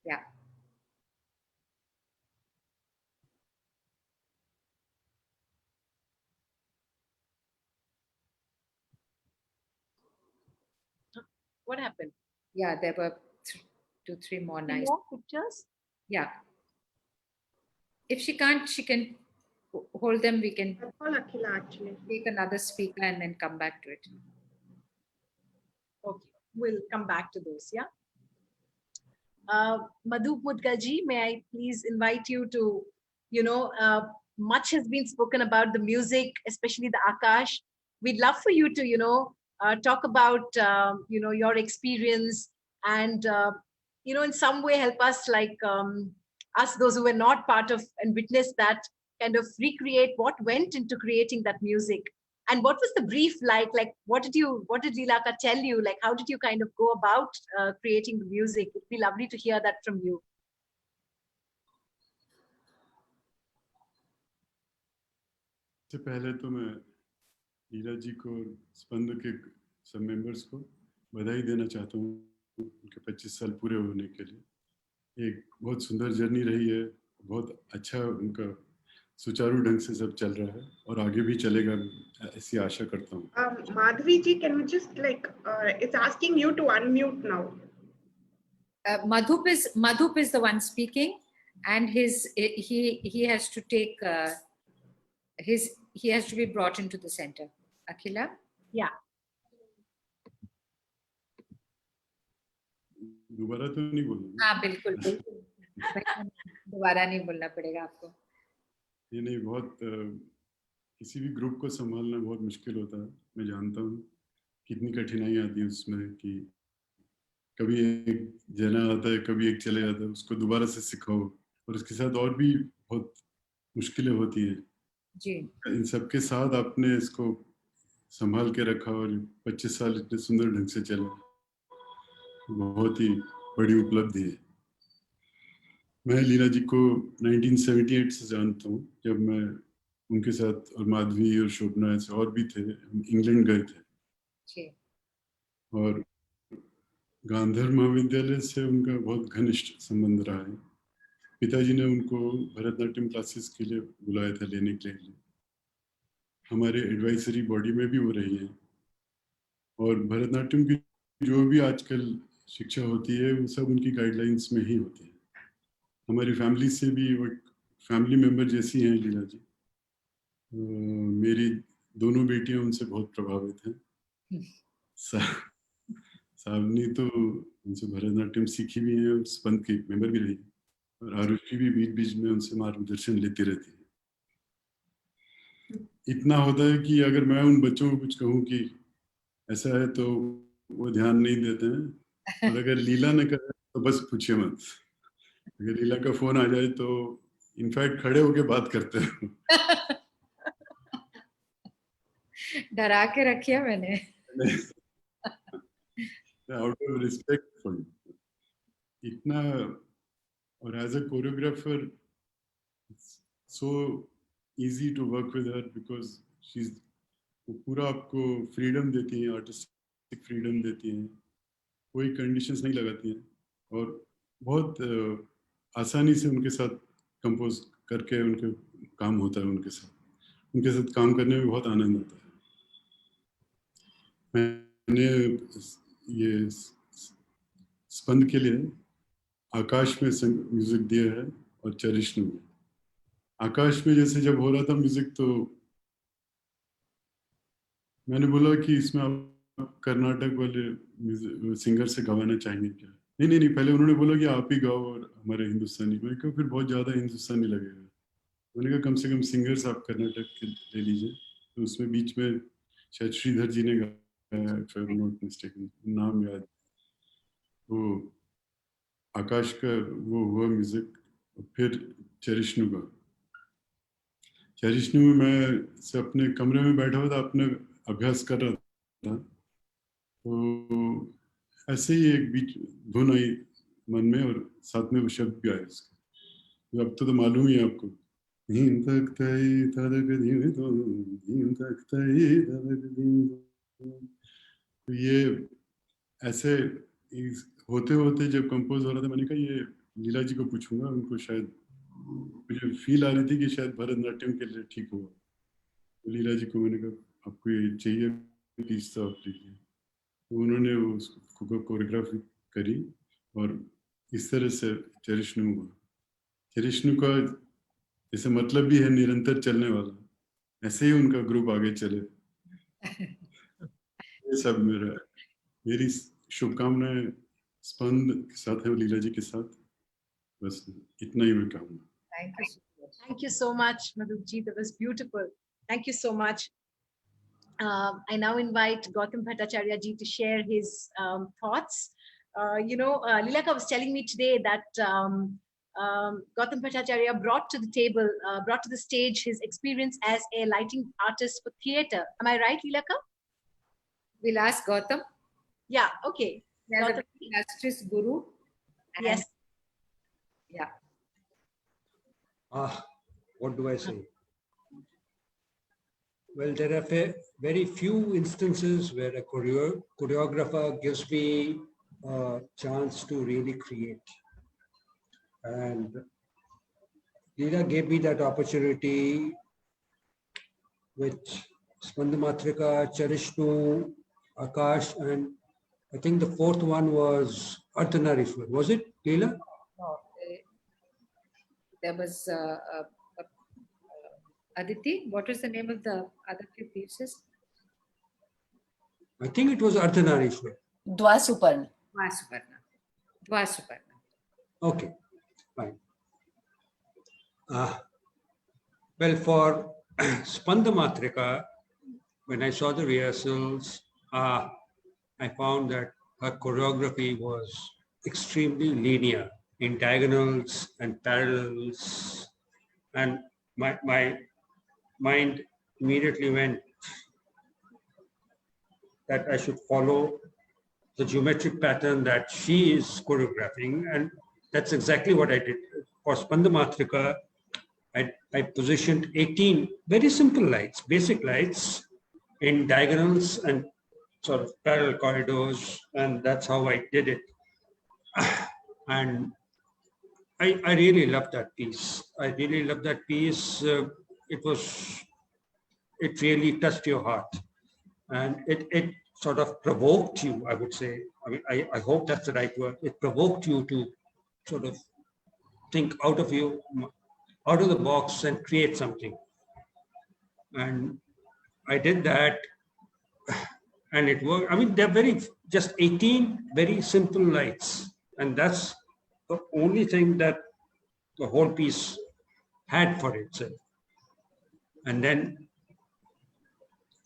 Yeah. What happened? Yeah, there were 2-3 more nice. More pictures? Yeah. If she can't, she can hold them. We can take another speaker and then come back to it. Okay, we'll come back to those, yeah? Madhu Mudgalji, may I please invite you to, much has been spoken about the music, especially the Akash. We'd love for you to, talk about, your experience and, in some way help us, like us, those who were not part of and witnessed that, kind of recreate what went into creating that music. And what was the brief like? Like, what did Leelaka tell you? Like, how did you kind of go about creating the music? It'd be lovely to hear that from you. सबसे पहले तो मैं लीला जी को और स्पंद के सब members को बधाई देना चाहता हूँ उनके 25 साल पूरे होने के लिए। एक बहुत सुंदर जर्नी रही है, बहुत अच्छा उनका सुचारू ढंग से सब चल रहा है और आगे भी चलेगा, ऐसी आशा करता हूँ। Madhavi ji, can we just it's asking you to unmute now. Madhup is the one speaking, and he has to take he has to be brought into the center. Akhila? Yeah. दोबारा तो नहीं बोलूँगा। हाँ बिल्कुल दोबारा नहीं बोलना पड़ेगा आपको। ये नहीं, बहुत किसी भी ग्रुप को संभालना बहुत मुश्किल होता है। मैं जानता हूँ कितनी कठिनाई आती है उसमें कि कभी एक जना आता है, कभी एक चले जाता है, उसको दोबारा से सिखाओ और उसके साथ और भी बहुत मुश्किलें होती है जी। इन सबके साथ आपने इसको संभाल के रखा और 25 साल इतने सुंदर ढंग से चला, बहुत ही बड़ी उपलब्धि है। मैं लीला जी को 1978 से जानता हूँ, जब मैं उनके साथ और माधवी और शोभना ऐसे और भी थे, हम इंग्लैंड गए थे और गांधर महाविद्यालय से उनका बहुत घनिष्ठ संबंध रहा है। पिताजी ने उनको भरतनाट्यम क्लासेस के लिए बुलाया था लेने के लिए, हमारे एडवाइजरी बॉडी में भी वो रही है और भरतनाट्यम की जो भी आजकल शिक्षा होती है वो सब उनकी गाइडलाइंस में ही होती है। हमारी फैमिली से भी वो फैमिली मेंबर जैसी हैं लीला जी। मेरी दोनों बेटियां उनसे बहुत प्रभावित हैं। सावनी तो उनसे भरतनाट्यम सीखी भी है और स्पंद की मेंबर भी रही है और आरुषि भी बीच बीच में उनसे मार्गदर्शन लेती रहती है। इतना होता है कि अगर मैं उन बच्चों को कुछ कहूँ कि ऐसा है तो वो ध्यान नहीं देते हैं, और अगर लीला ने कहा तो बस पूछिए मत। अगर लीला का फोन आ जाए तो इनफैक्ट खड़े होके बात करते हैं। डरा के रखिए मैंने। आउट ऑफ रिस्पेक्ट फॉर इतना, और as a choreographer so easy to work with her because she is, वो पूरा आपको फ्रीडम देती हैं, आर्टिस्टिक फ्रीडम देती हैं, कोई कंडीशंस नहीं लगाती हैं और बहुत आसानी से उनके साथ कंपोज करके उनके काम होता है। उनके साथ काम करने में बहुत आनंद आता है। मैंने ये स्पंद के लिए आकाश में म्यूजिक दिया है और चरिष्णु में। आकाश में जैसे जब हो रहा था म्यूजिक तो मैंने बोला कि इसमें आप कर्नाटक वाले सिंगर से गवाना चाहेंगे क्या? नहीं, पहले उन्होंने बोला कि आप ही गाओ और हमारे हिंदुस्तानी। मैं कहा फिर बहुत ज़्यादा हिंदुस्तानी लगेगा। उन्होंने कहा कम से कम सिंगर्स आप कर्नाटक के ले लीजिए। तो उसमें बीच में शायद श्रीधर जी ने गाया, if I'm not mistaken, नाम याद। वो आकाश का वो हुआ म्यूजिक। फिर चरिष्णु का, चरिष्णु में मैं से अपने कमरे में बैठा हुआ था, अपने अभ्यास कर रहा था, तो ऐसे ही एक बीच धुन आई मन में और साथ में वो शब्द भी आए उसके। अब तो मालूम ही है आपको, तो ये ऐसे होते होते जब कंपोज हो रहा था मैंने कहा ये लीला जी को पूछूंगा, उनको शायद मुझे फील आ रही थी कि शायद भरतनाट्यम के लिए ठीक होगा। तो लीला जी को मैंने कहा आपको ये चाहिए प्लीज तो आप लीजिए। तो उन्होंने उसको कोरियोग्राफी करी और इस तरह से चरिष्णु हुआ। चरिष्णु का जैसे मतलब भी है निरंतर चलने वाला, ऐसे ही उनका ग्रुप आगे चले। ये सब मेरी शुभकामनाएं स्पंद के साथ है, लीला जी के साथ। बस इतना ही मैं कहूँगा। Thank you so much, Madhupji. That was beautiful. Thank you so much. I now invite Gautam Bhattacharya ji to share his thoughts. Lilaka was telling me today that Gautam Bhattacharya brought to the stage his experience as a lighting artist for theatre. Am I right, Lilaka? We'll ask Gautam. Yeah, okay. Gautam, illustrious guru. Yes. Yeah. What do I say? Well, there are very few instances where a choreographer gives me a chance to really create. And Leela gave me that opportunity with Spanda Matrika, Charishnu, Akash, and I think the fourth one was Ardhanarishwar. Was it, Leela? No, there was Aditi. What was the name of the other two pieces? I think it was Ardhanarishwar. Dwasuparna. Dwasuparna. Okay, fine. Well, for Spanda Matrika, when I saw the rehearsals, I found that her choreography was extremely linear in diagonals and parallels. And my mind immediately went that I should follow the geometric pattern that she is choreographing. And that's exactly what I did. For Spanda Matrika, I positioned 18 very simple lights, basic lights in diagonals and sort of parallel corridors. And that's how I did it. And I really loved that piece. I really loved that piece. It really touched your heart. And it sort of provoked you, I would say. I mean, I hope that's the right word. It provoked you to sort of think out of the box and create something. And I did that, and it worked. I mean, they're just 18 very simple lights. And that's the only thing that the whole piece had for itself. And then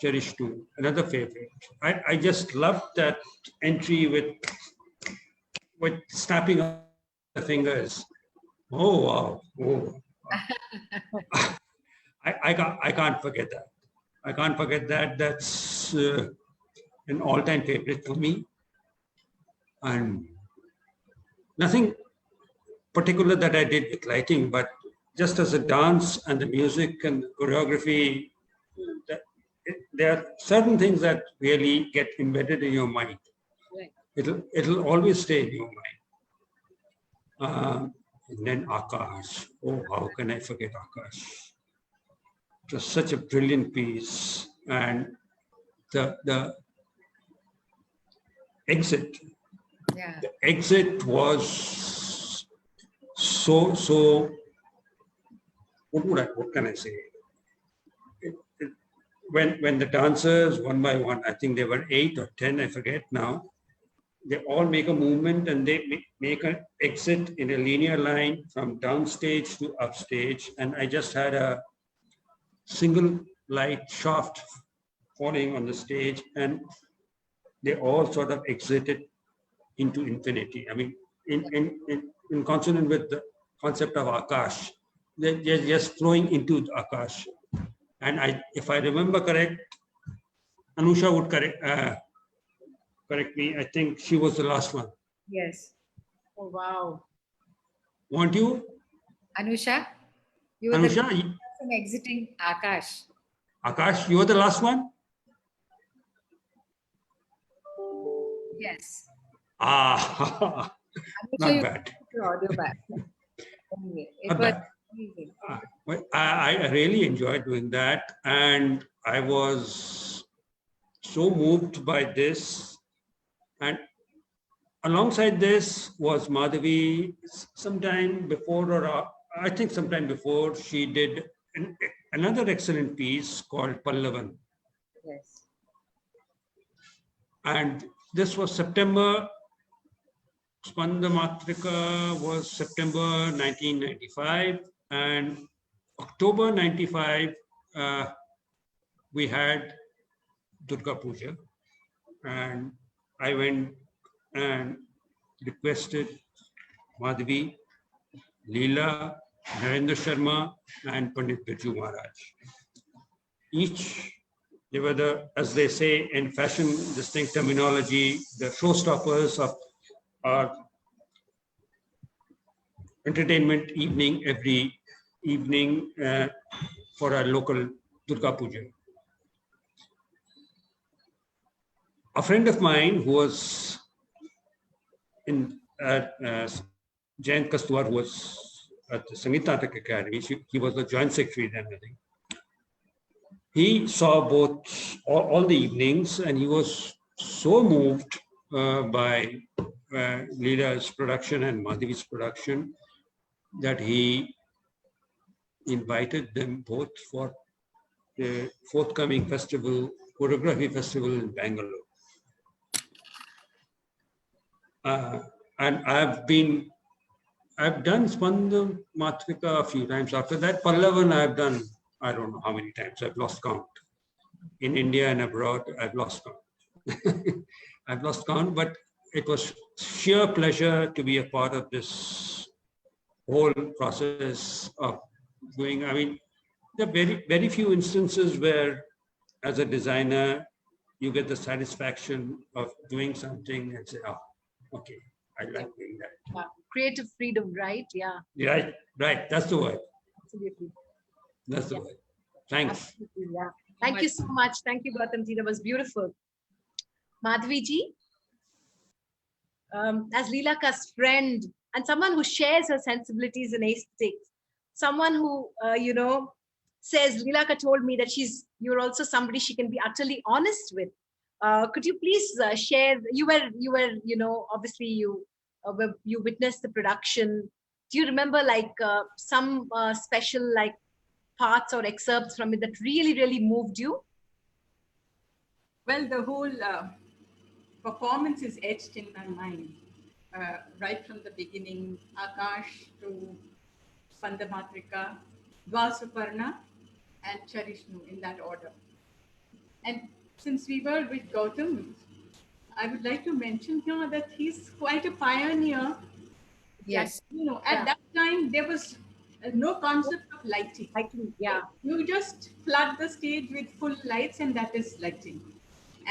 Cherish 2, another favorite. I just loved that entry with snapping of the fingers. Oh, wow. Oh. I can't forget that. I can't forget that. That's an all-time favorite for me. And nothing particular that I did with lighting, but just as a dance and the music and the choreography, there are certain things that really get embedded in your mind. It'll always stay in your mind. And then Akash. Oh, how can I forget Akash? It was such a brilliant piece. And the exit. Yeah. The exit was so what can I say? When the dancers, one by one, I think there were 8 or 10, I forget now, they all make a movement and they make an exit in a linear line from downstage to upstage. And I just had a single light shaft falling on the stage, and they all sort of exited into infinity. I mean, in consonant with the concept of Akash, they're just flowing into the Akash. And if I remember correct, Anusha would correct me. I think she was the last one. Yes. Oh, wow. Want you? Anusha, you were Anusha, the person exiting Akash. Akash, you were the last one? Yes. Ah, Anusha, not you bad. put your audio back. Anyway, it Not was bad. amazing. I really enjoyed doing that. And I was so moved by this. And alongside this was Madhavi. Sometime before, I think sometime before, she did another excellent piece called Pallavan. Yes. And this was September. Spanda Matrika was September 1995. And October 95, we had Durga Puja. And I went and requested Madhavi, Leela, Narendra Sharma, and Pandit Birju Maharaj. Each, they were as they say in fashion, distinct terminology, the showstoppers of our entertainment evening every evening for our local Durga Puja. a friend of mine who was in Jayant Kastuar, who was at the Sangeet Natak Academy, he was the joint secretary then, I think. He saw both all the evenings, and he was so moved by Leela's production and Madhavi's production that he invited them both for the forthcoming festival, choreography festival in Bangalore. And I've done Spanda Matrika a few times. After that, Pallavan I've done, I don't know how many times, I've lost count. In India and abroad, I've lost count. I've lost count, but it was sheer pleasure to be a part of this whole process of doing. I mean, there are very, very few instances where, as a designer, you get the satisfaction of doing something and say, oh, okay, I like doing that. Yeah. Creative freedom, right? Yeah. Right, right. That's the word. Absolutely. That's the word. Thanks. Absolutely, yeah. Thank you so much. Thank you, Gautam ji. That was beautiful. Madhavi ji, as Leelaka's friend and someone who shares her sensibilities and aesthetics, someone who, says, Leelaka told me that you're also somebody she can be utterly honest with. Could you please share, you were, obviously you witnessed the production. Do you remember some special parts or excerpts from it that really, really moved you? Well, the whole performance is etched in my mind, right from the beginning, Akash to Spanda Matrika, Dvasuparna, and Charishnu in that order. And since we were with Gautam, I would like to mention here that he's quite a pioneer. Yes. At that time, there was no concept of lighting. Lighting, yeah. You just flood the stage with full lights and that is lighting.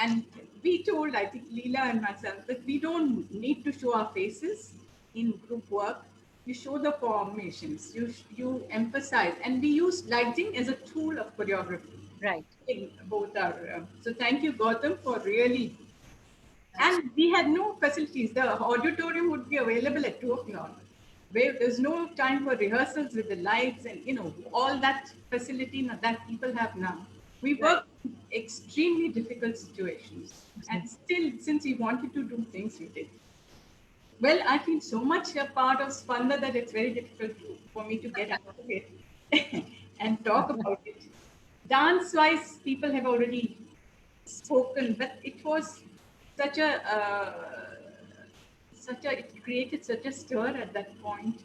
And we told, I think, Leela and myself, that we don't need to show our faces in group work. You show the formations, you emphasize, and we use lighting as a tool of choreography. Right. In both our, so thank you, Gautam, for really. And we had no facilities. The auditorium would be available at 2 o'clock. There's no time for rehearsals with the lights and, all that facility that people have now. We worked in extremely difficult situations. And still, since we wanted to do things, we did. Well, I feel so much a part of Spanda that it's very difficult for me to get out of it and talk about it. Dance-wise, people have already spoken, but it was such it created such a stir at that point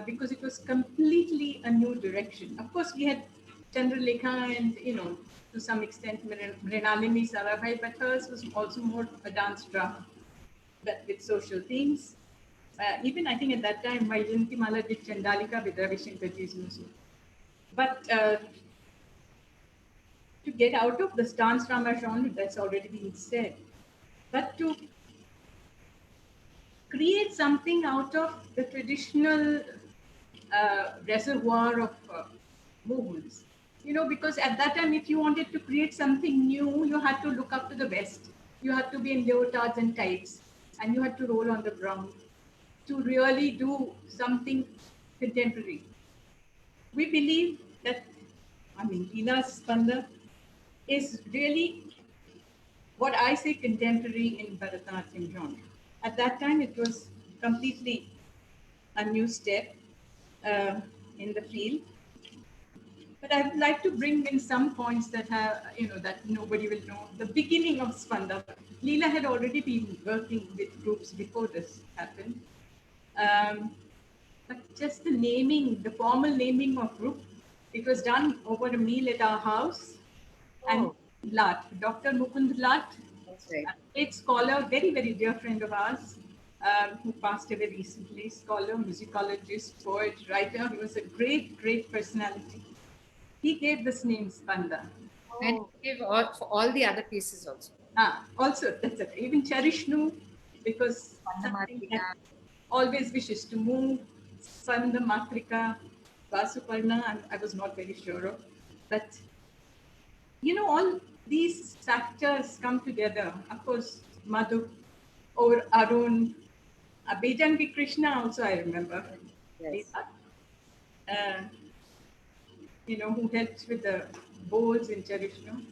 because it was completely a new direction. Of course, we had Chandralekha and, to some extent, Mrinalini Sarabhai, but hers was also more a dance drama, but with social themes. Even I think at that time, Vaijayanti Mala did Chandalika with Ravi Shankarji's music. But to get out of this dance drama genre, that's already been said, but to create something out of the traditional reservoir of movements. Because at that time, if you wanted to create something new, you had to look up to the West. You had to be in leotards and tights, and you had to roll on the ground to really do something contemporary. We believe that, Leela's Spanda is really what I say contemporary in Bharatanatyam genre. At that time, it was completely a new step in the field. But I would like to bring in some points that have, that nobody will know. The beginning of Spanda. Leela had already been working with groups before this happened. But just the naming, the formal naming of group, it was done over a meal at our house. And Lat, Dr. Mukund Lat, a great scholar, very, very dear friend of ours, who passed away recently, scholar, musicologist, poet, writer. He was a great, great personality. He gave this name Spanda. And he gave all the other pieces also. Also, that's it. Even Charishnu, because always wishes to move. Spanda Matrika, Vasuparna, I was not very sure of. But, all these factors come together. Of course, Madhu or Arun, Bejangi Krishna also I remember. Yes. Uh, who helped with the bowls in Charishno.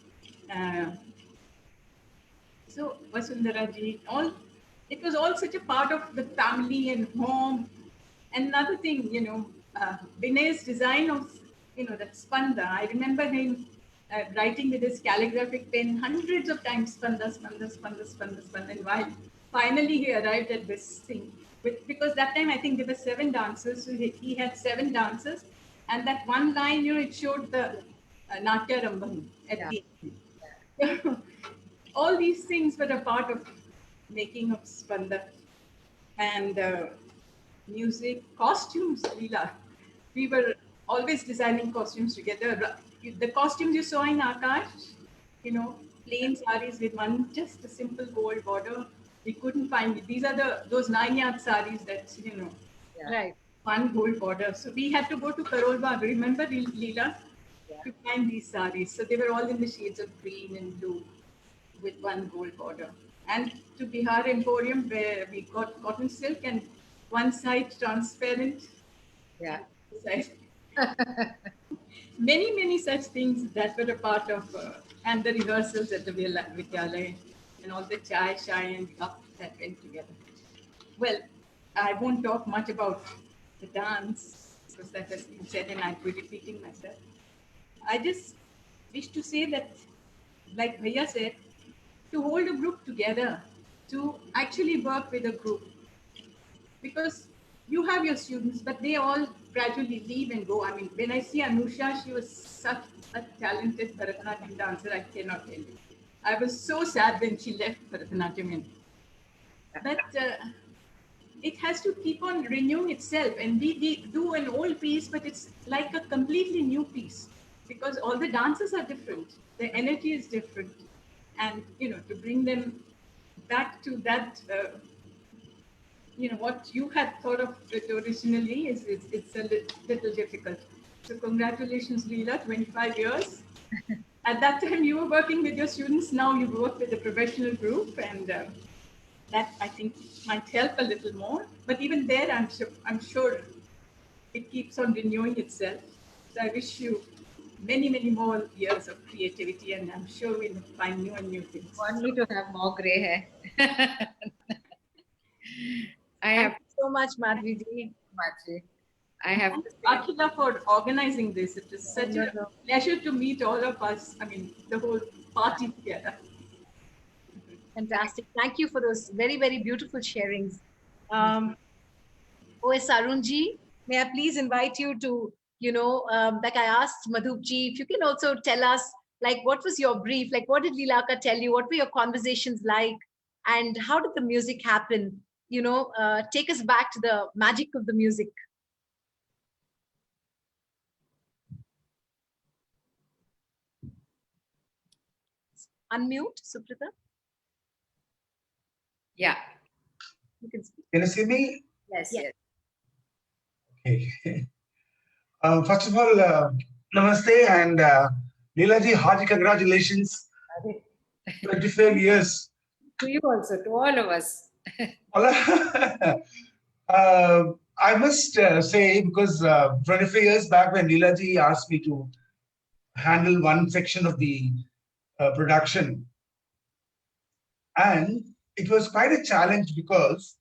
So Vasundhara ji, it was all such a part of the family and home. Another thing, Vinay's design of, that Spanda, I remember him writing with his calligraphic pen hundreds of times, Spanda, Spanda, Spanda, Spanda, Spanda, and while finally he arrived at this thing. Because that time I think there were 7 dancers, so he had 7 dancers, and that one line, it showed the Natya Rambam at the end. All these things were a part of making of Spanda. And music, costumes, Leela. We were always designing costumes together. The costumes you saw in Akash, plain saris with just a simple gold border. We couldn't find it. These are those 9-yard saris that, Right. one gold border. So we had to go to Karol Bagh. Remember, Leela? To find these saris. So they were all in the shades of green and blue with one gold border. And to Bihar Emporium, where we got cotton silk and one side transparent. Yeah. Many, many such things that were a part of, and the rehearsals at the Vidyalaya and all the chai, and cup that went together. Well, I won't talk much about the dance because that has been said and I'd be repeating myself. I just wish to say that, like Bhaiya said, to hold a group together, to actually work with a group. Because you have your students, but they all gradually leave and go. I mean, when I see Anusha, she was such a talented Bharatanatyam dancer, I cannot tell you. I was so sad when she left Bharatanatyam. But it has to keep on renewing itself. And we do an old piece, but it's like a completely new piece because all the dances are different. The energy is different. And, to bring them back to that, what you had thought of it originally it's a little difficult. So congratulations, Leela, 25 years. At that time, you were working with your students. Now you work with a professional group, and that I think might help a little more. But even there, I'm sure it keeps on renewing itself. So I wish you many, many more years of creativity, and I'm sure we'll find new and new things. Want me to have more gray hair? Thank you so much, Madhvi ji. I have to Akhila for organizing this. It is such a pleasure to meet all of us. I mean, the whole party together. Fantastic. Thank you for those very, very beautiful sharings. O.S. Arunji, may I please invite you to, like I asked Madhupji, if you can also tell us, like, what was your brief? Like, what did Leelaka tell you? What were your conversations like? And how did the music happen? Take us back to the magic of the music. Unmute, Suprita. Yeah. You can speak. Can you see me? Yes, yes. Okay. First of all, namaste and Leela ji, hearty congratulations. 25 years. To you also, to all of us. I must say, because 25 years back when Leela ji asked me to handle one section of the production, and it was quite a challenge because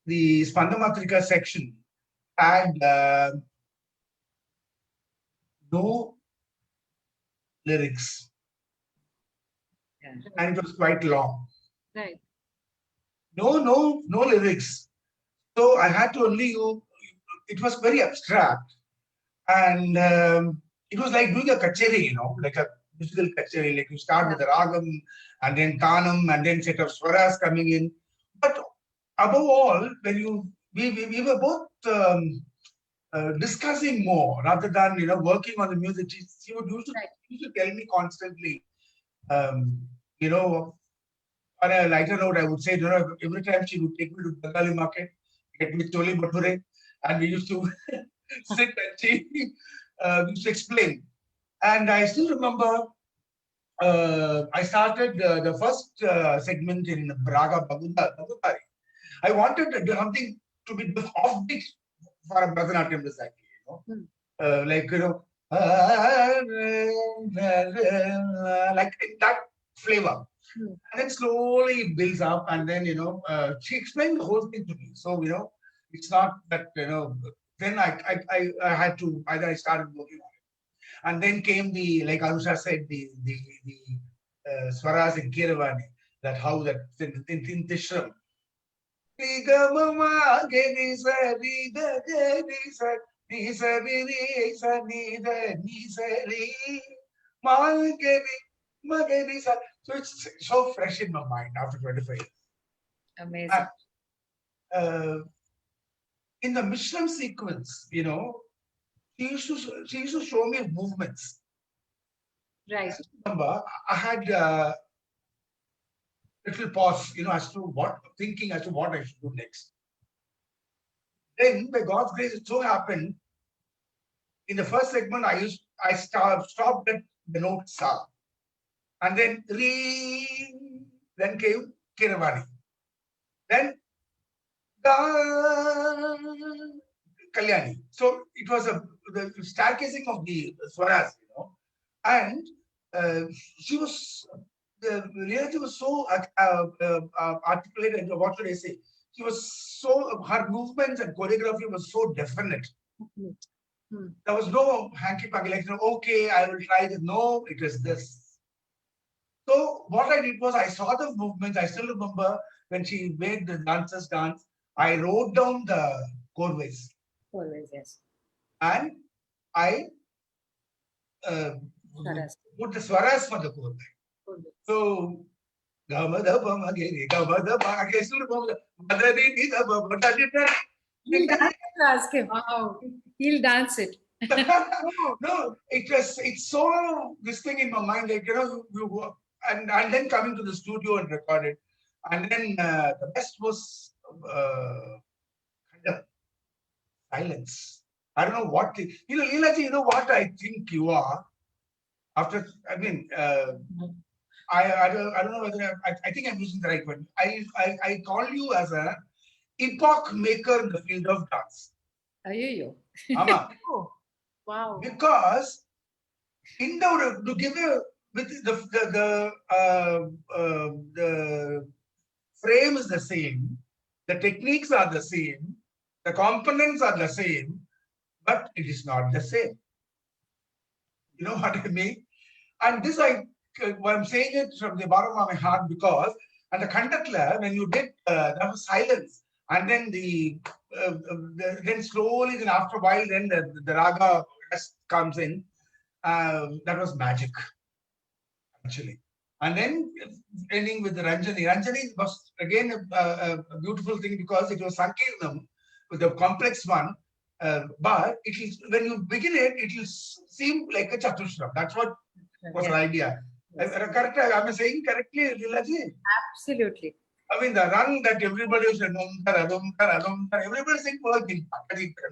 the Spanda Matrika section had no lyrics, and it was quite long. Right. No lyrics. So I had to only it was very abstract, and it was like doing a kacheri, like a musical kacheri. Like you start with the ragam, and then tanam, and then set of swaras coming in. But above all, when we were both discussing more rather than working on the music. She used to tell me constantly, on a lighter note, I would say, every time she would take me to Bengali market, get me chole bhature, and we used to sit and she used to explain. And I still remember I started the first segment in Braga Bagudari. I wanted to do something to be offbeat for a Bharatanatyam exactly, like like that flavor. And then slowly it builds up, and then she explained the whole thing to me. So it's not that then I had to either I started working on it, and then came the, like Anusha said, the swaras in Kiravani, that how that in Tishram. So it's so fresh in my mind after 25 years. Amazing. In the Mishram sequence, she used to show me movements. Right. Remember, I had little pause, as to what I should do next. Then, by God's grace, it so happened. In the first segment, I stopped at the note Sa, and then Re. Then came Kiravani. Then Kalyani. So it was the staircasing of the swaras, and she was, the reality was so articulated. What should I say? She was so, her movements and choreography was so definite. There was no hanky-panky, like, okay, I will try this. No, it is this. So what I did was, I saw the movements. I still remember when she made the dancers dance, I wrote down the choreways. Always, yes. And I put the swaras for the choreway. So, I still remember. He'll dance it, ask him. He'll dance it. No, it's so this thing in my mind, like and then coming to the studio and record it, and then the best was kind of silence. I don't know what Leelaji, you know what I think you are. After, I mean, I don't know whether I think I'm using the right word. I call you as a epoch maker in the field of dance. Ama. Oh, wow. Because in order to give you with the frame is the same, the techniques are the same, the components are the same, but it is not the same. You know what I mean? And this I'm saying it from the bottom of my heart, because and the conductor, when you did there was silence, and then then slowly, then after a while, then the raga comes in. That was magic, actually. And then ending with the Ranjani. Ranjani was again a beautiful thing, because it was Sankirnam with a complex one. But it is, when you begin it, it will seem like a Chatushram. That's what was the idea. Yes. Correct? Am I saying correctly, Leelaji? Absolutely. I mean, the run that everybody is everybody saying work in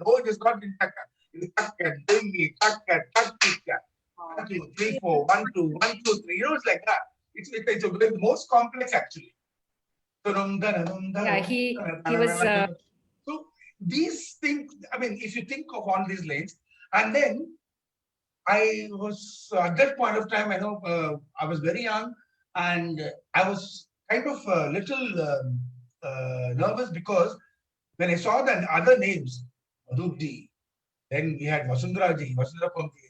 no, it is not in Taka. It is Taka, Dingi, Taka, Taka. 1, 2, 3, 4, 1, 2, 1, 2, 3. It's like that. It's the most complex, actually. Yeah, he was. So these things, I mean, if you think of all these lanes, and then I was at that point of time, I know I was very young, and I was kind of a little nervous, because when I saw the other names, Madhukji, then we had Vasundhara Pampi,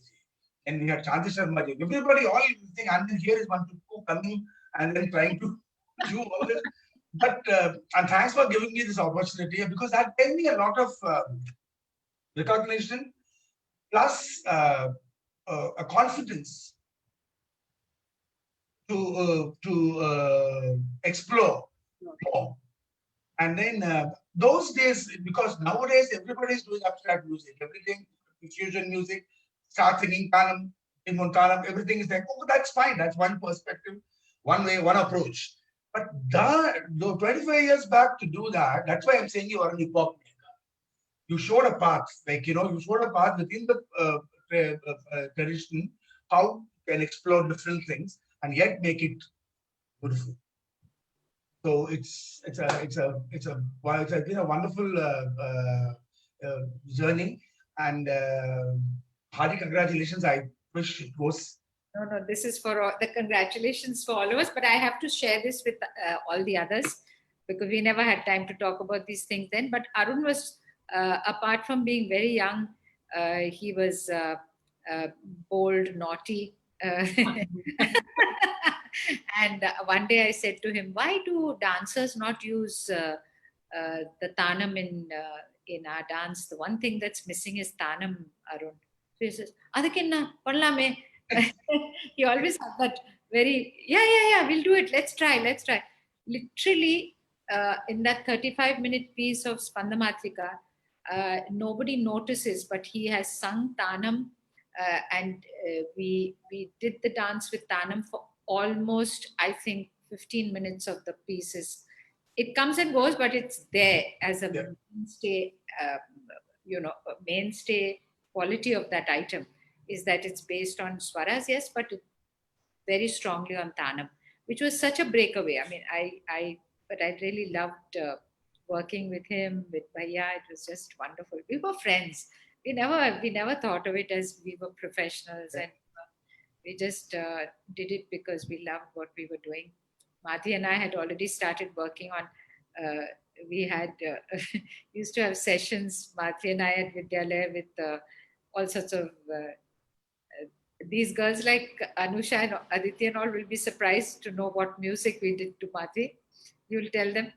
and we had Chanti Sharma ji, everybody, all thing, and then here is one two coming and then trying to do all this. But and thanks for giving me this opportunity, because that gave me a lot of recognition, plus a confidence to explore more. And then those days, because nowadays everybody is doing abstract music, everything, fusion music, start singing Tanam, in Montanam, everything is like, oh, that's fine. That's one perspective, one way, one approach. But the 25 years back to do that, that's why I'm saying you are an epoch maker. You showed a path, like, you showed a path within the tradition, how you can explore different things. and yet make it beautiful. So it's been a wonderful journey, and hearty congratulations. I wish it was. No, this is for all, the congratulations for all of us, but I have to share this with all the others because we never had time to talk about these things then. But Arun was, apart from being very young, he was bold, naughty. And one day I said to him, why do dancers not use the tanam in our dance? The one thing that's missing is tanam, Arun. So he says, Adakkenna, pannalame. He always had that very, yeah, we'll do it. Let's try. Literally, in that 35-minute piece of Spanda Matrika, nobody notices, but he has sung Tanam, and we did the dance with Tanam for almost, I think, 15 minutes of the pieces. It comes and goes, but it's there as a mainstay, mainstay quality of that item is that it's based on swaras, yes, but very strongly on Tanam, which was such a breakaway. I mean, I really loved working with him, with Bhaiya. It was just wonderful. We were friends. We never thought of it as we were professionals, and we just did it because we loved what we were doing. Madhi and I had already started working on. We had used to have sessions, Madhi and I at Vidyalaya, with all sorts of. These girls like Anusha and Aditya and all will be surprised to know what music we did to Madhi. You'll tell them.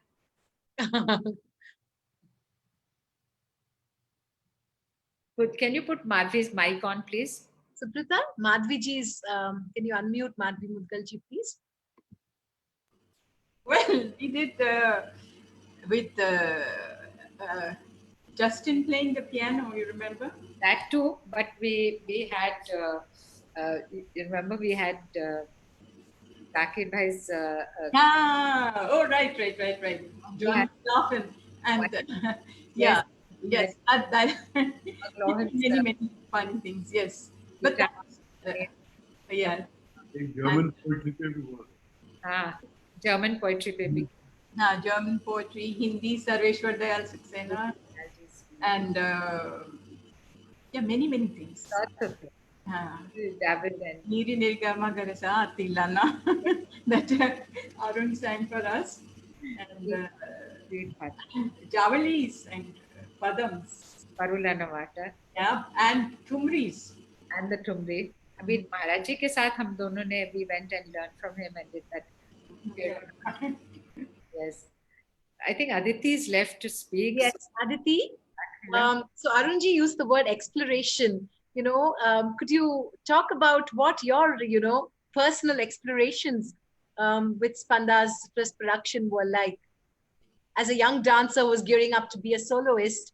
Can you put Madhvi's mic on, please? Subrata, Madhviji's, can you unmute Madhvi Mudgalji, please? Well, we did with Justin playing the piano, you remember? That too, but we had, you remember we had Zakir Bhai's... oh, right. John Laughlin. And yes. That many fun things, yes. But that, yeah. German poetry pe bhi hua. German poetry baby. German poetry, Hindi, Sarveshwar Dayal Saxena, and many things. Lots of things. David and Niri Nirgama Garasa Atilana that Arun sang for us, and Javalis and Padams. Parulanavata. Yeah, and Tumris. And the Tumri. I mean, Maharaj ji ke saath hum dono ne, we went and learned from him and did that. Yes. I think Aditi is left to speak. Yes, Aditi. So Arunji used the word exploration. Could you talk about what your, personal explorations with Spanda's first production were like? As a young dancer who was gearing up to be a soloist,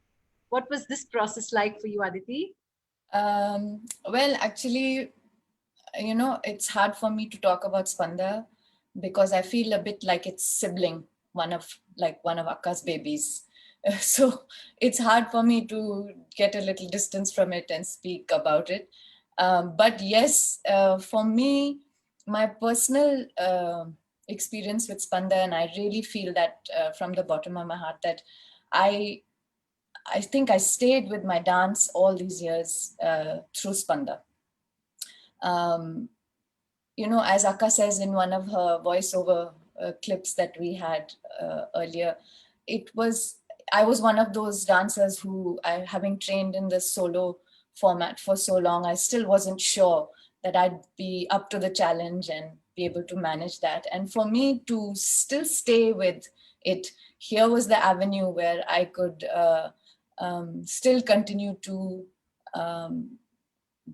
what was this process like for you, Aditi? Well, actually, it's hard for me to talk about Spanda because I feel a bit like it's sibling, one of Akka's babies. So it's hard for me to get a little distance from it and speak about it. But yes, for me, my personal experience with Spanda, and I really feel that from the bottom of my heart that I think I stayed with my dance all these years through Spanda. As Akka says in one of her voiceover clips that we had earlier, I was one of those dancers who, having trained in the solo format for so long, I still wasn't sure that I'd be up to the challenge and be able to manage that. And for me to still stay with it, here was the avenue where I could still continue to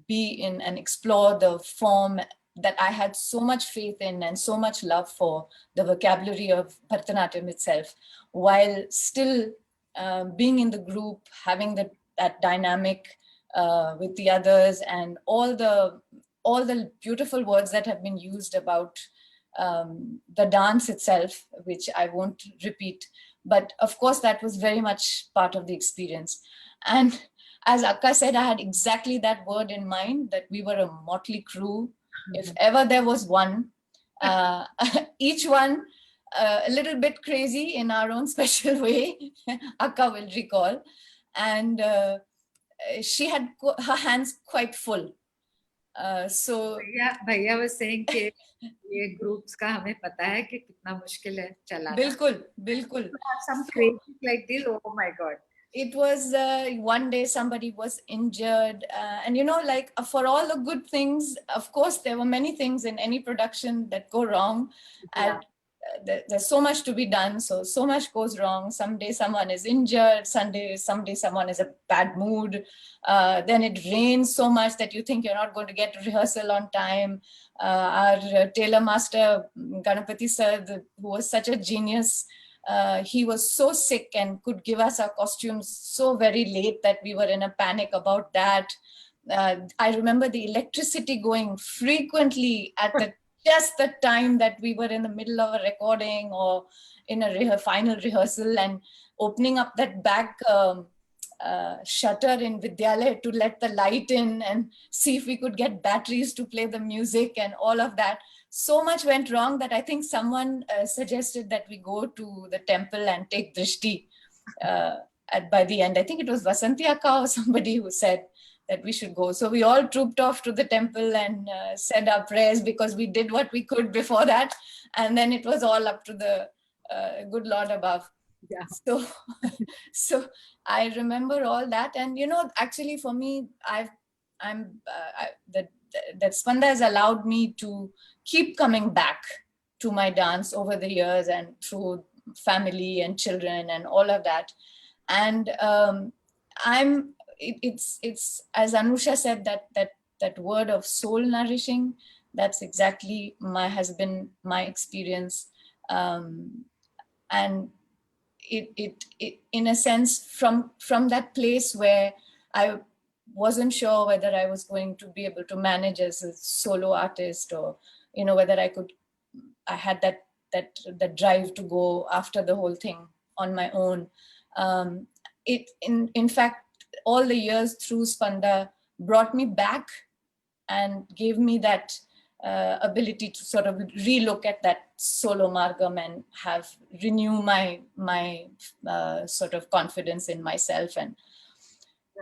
be in and explore the form that I had so much faith in and so much love for, the vocabulary of Bharatanatyam itself, while still being in the group, having that dynamic with the others, and all the beautiful words that have been used about the dance itself, which I won't repeat. But of course, that was very much part of the experience. And as Akka said, I had exactly that word in mind, that we were a motley crew. If ever there was one, uh, each one a little bit crazy in our own special way, Akka will recall. And she had her hands quite full. So भैया was saying कि ये groups का हमें पता है कि कितना मुश्किल है चलाना. बिल्कुल. Some crazy like this, oh my God. It was one day somebody was injured, and like for all the good things, of course there were many things in any production that go wrong. Yeah. And there's so much to be done, so much goes wrong. Someday someone is injured, someday someone is a bad mood, then it rains so much that you think you're not going to get rehearsal on time. Our tailor master Ganapati sir, who was such a genius, he was so sick and could give us our costumes so very late that we were in a panic about that. I remember the electricity going frequently at just the time that we were in the middle of a recording or in a final rehearsal, and opening up that back shutter in Vidyalaya to let the light in and see if we could get batteries to play the music and all of that. So much went wrong that I think someone suggested that we go to the temple and take drishti by the end. I think it was Vasanti Akka or somebody who said that we should go. So we all trooped off to the temple and said our prayers, because we did what we could before that. And then it was all up to the good Lord above. Yeah. So I remember all that. And, actually for me, that Spanda has allowed me to keep coming back to my dance over the years and through family and children and all of that. And it's as Anusha said, that word of soul nourishing, that's exactly has been my experience. And it in a sense, from that place where I wasn't sure whether I was going to be able to manage as a solo artist, or whether I had that drive to go after the whole thing on my own. In fact, all the years through Spanda brought me back and gave me that ability to sort of relook at that solo margam and renew my sort of confidence in myself.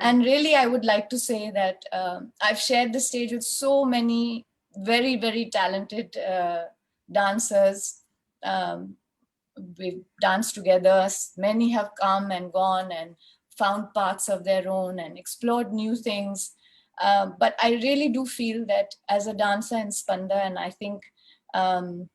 And really, I would like to say that I've shared the stage with so many very, very talented dancers. We've danced together. Many have come and gone and found paths of their own and explored new things. But I really do feel that as a dancer in Spanda, and I think I'll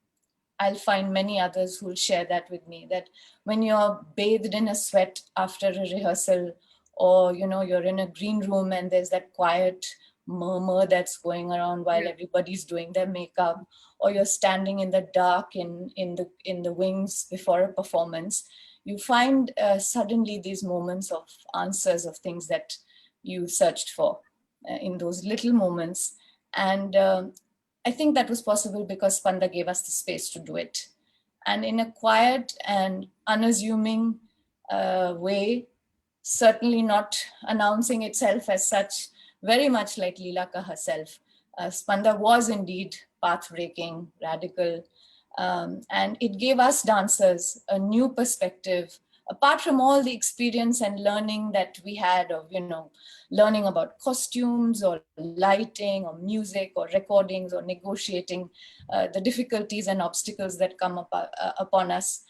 find many others who will share that with me, that when you're bathed in a sweat after a rehearsal, or you're in a green room and there's that quiet murmur that's going around while everybody's doing their makeup, or you're standing in the dark in the wings before a performance, you find suddenly these moments of answers of things that you searched for in those little moments. And I think that was possible because Spanda gave us the space to do it. And in a quiet and unassuming way, certainly not announcing itself as such, very much like Leelaka herself. Spanda was indeed path-breaking, radical, and it gave us dancers a new perspective, apart from all the experience and learning that we had of, learning about costumes or lighting or music or recordings or negotiating the difficulties and obstacles that come upon us.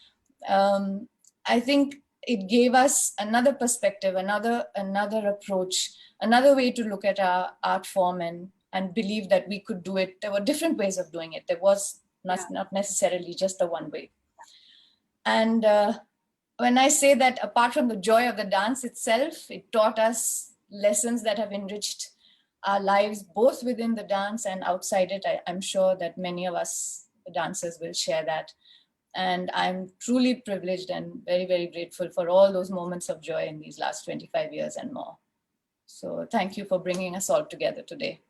I think it gave us another perspective, another approach, another way to look at our art form and believe that we could do it. There were different ways of doing it. There was not necessarily just the one way. And when I say that, apart from the joy of the dance itself, it taught us lessons that have enriched our lives, both within the dance and outside it. I'm sure that many of us dancers will share that. And I'm truly privileged and very, very grateful for all those moments of joy in these last 25 years and more. So thank you for bringing us all together today.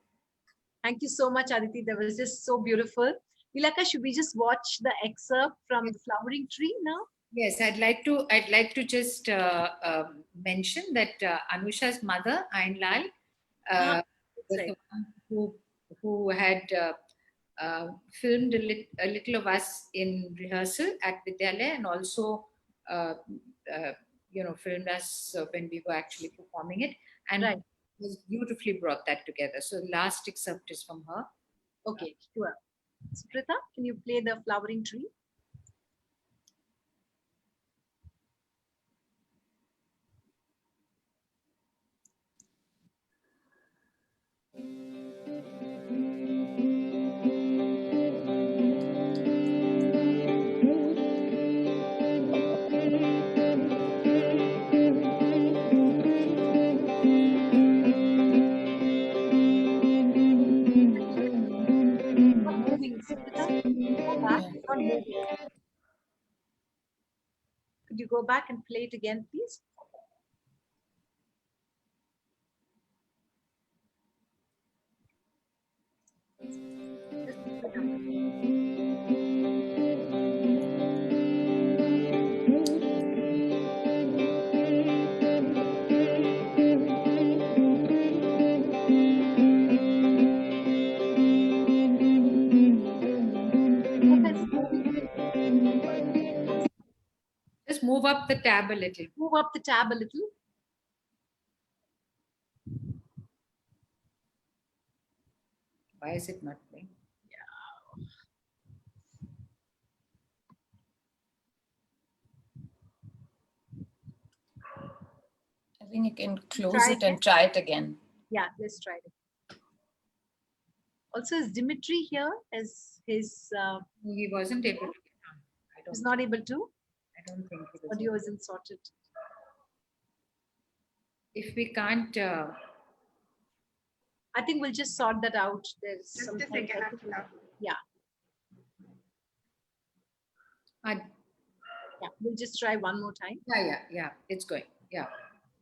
Thank you so much, Aditi. That was just so beautiful. Leelaka, should we just watch the excerpt from The Flowering Tree now? Yes, I'd like to just mention that Anusha's mother, Ain Lal, was the one who had filmed a little of us in rehearsal at Vidyalaya, and also filmed us when we were actually performing it, and Right. was beautifully brought that together. So the last excerpt is from her. Okay, sure. Sprita, can you play the flowering tree? Not moving, Sprita. Go back. It's not moving. Could you go back and play it again, please? Just move up the tab a little. Move up the tab a little. Why is it not playing? I think you can close Try it and try it again. Yeah, let's try it. Also, is Dimitri here? As his he wasn't able to get on. He's not able to. I don't think he was. Audio isn't sorted. If we can't, I think we'll just sort that out. There's Just some a second, Akhila. yeah. I, Yeah, we'll just try one more time. yeah, it's going. Yeah,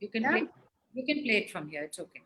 you can Yeah. play. You can play it from here. It's okay.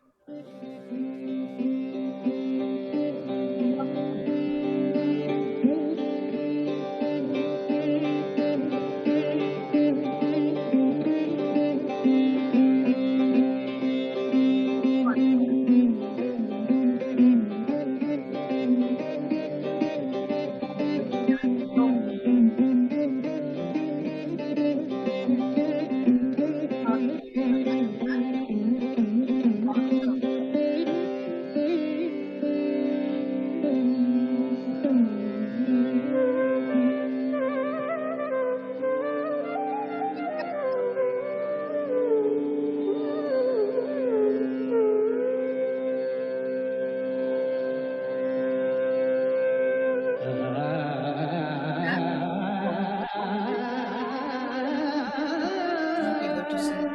Not able to see.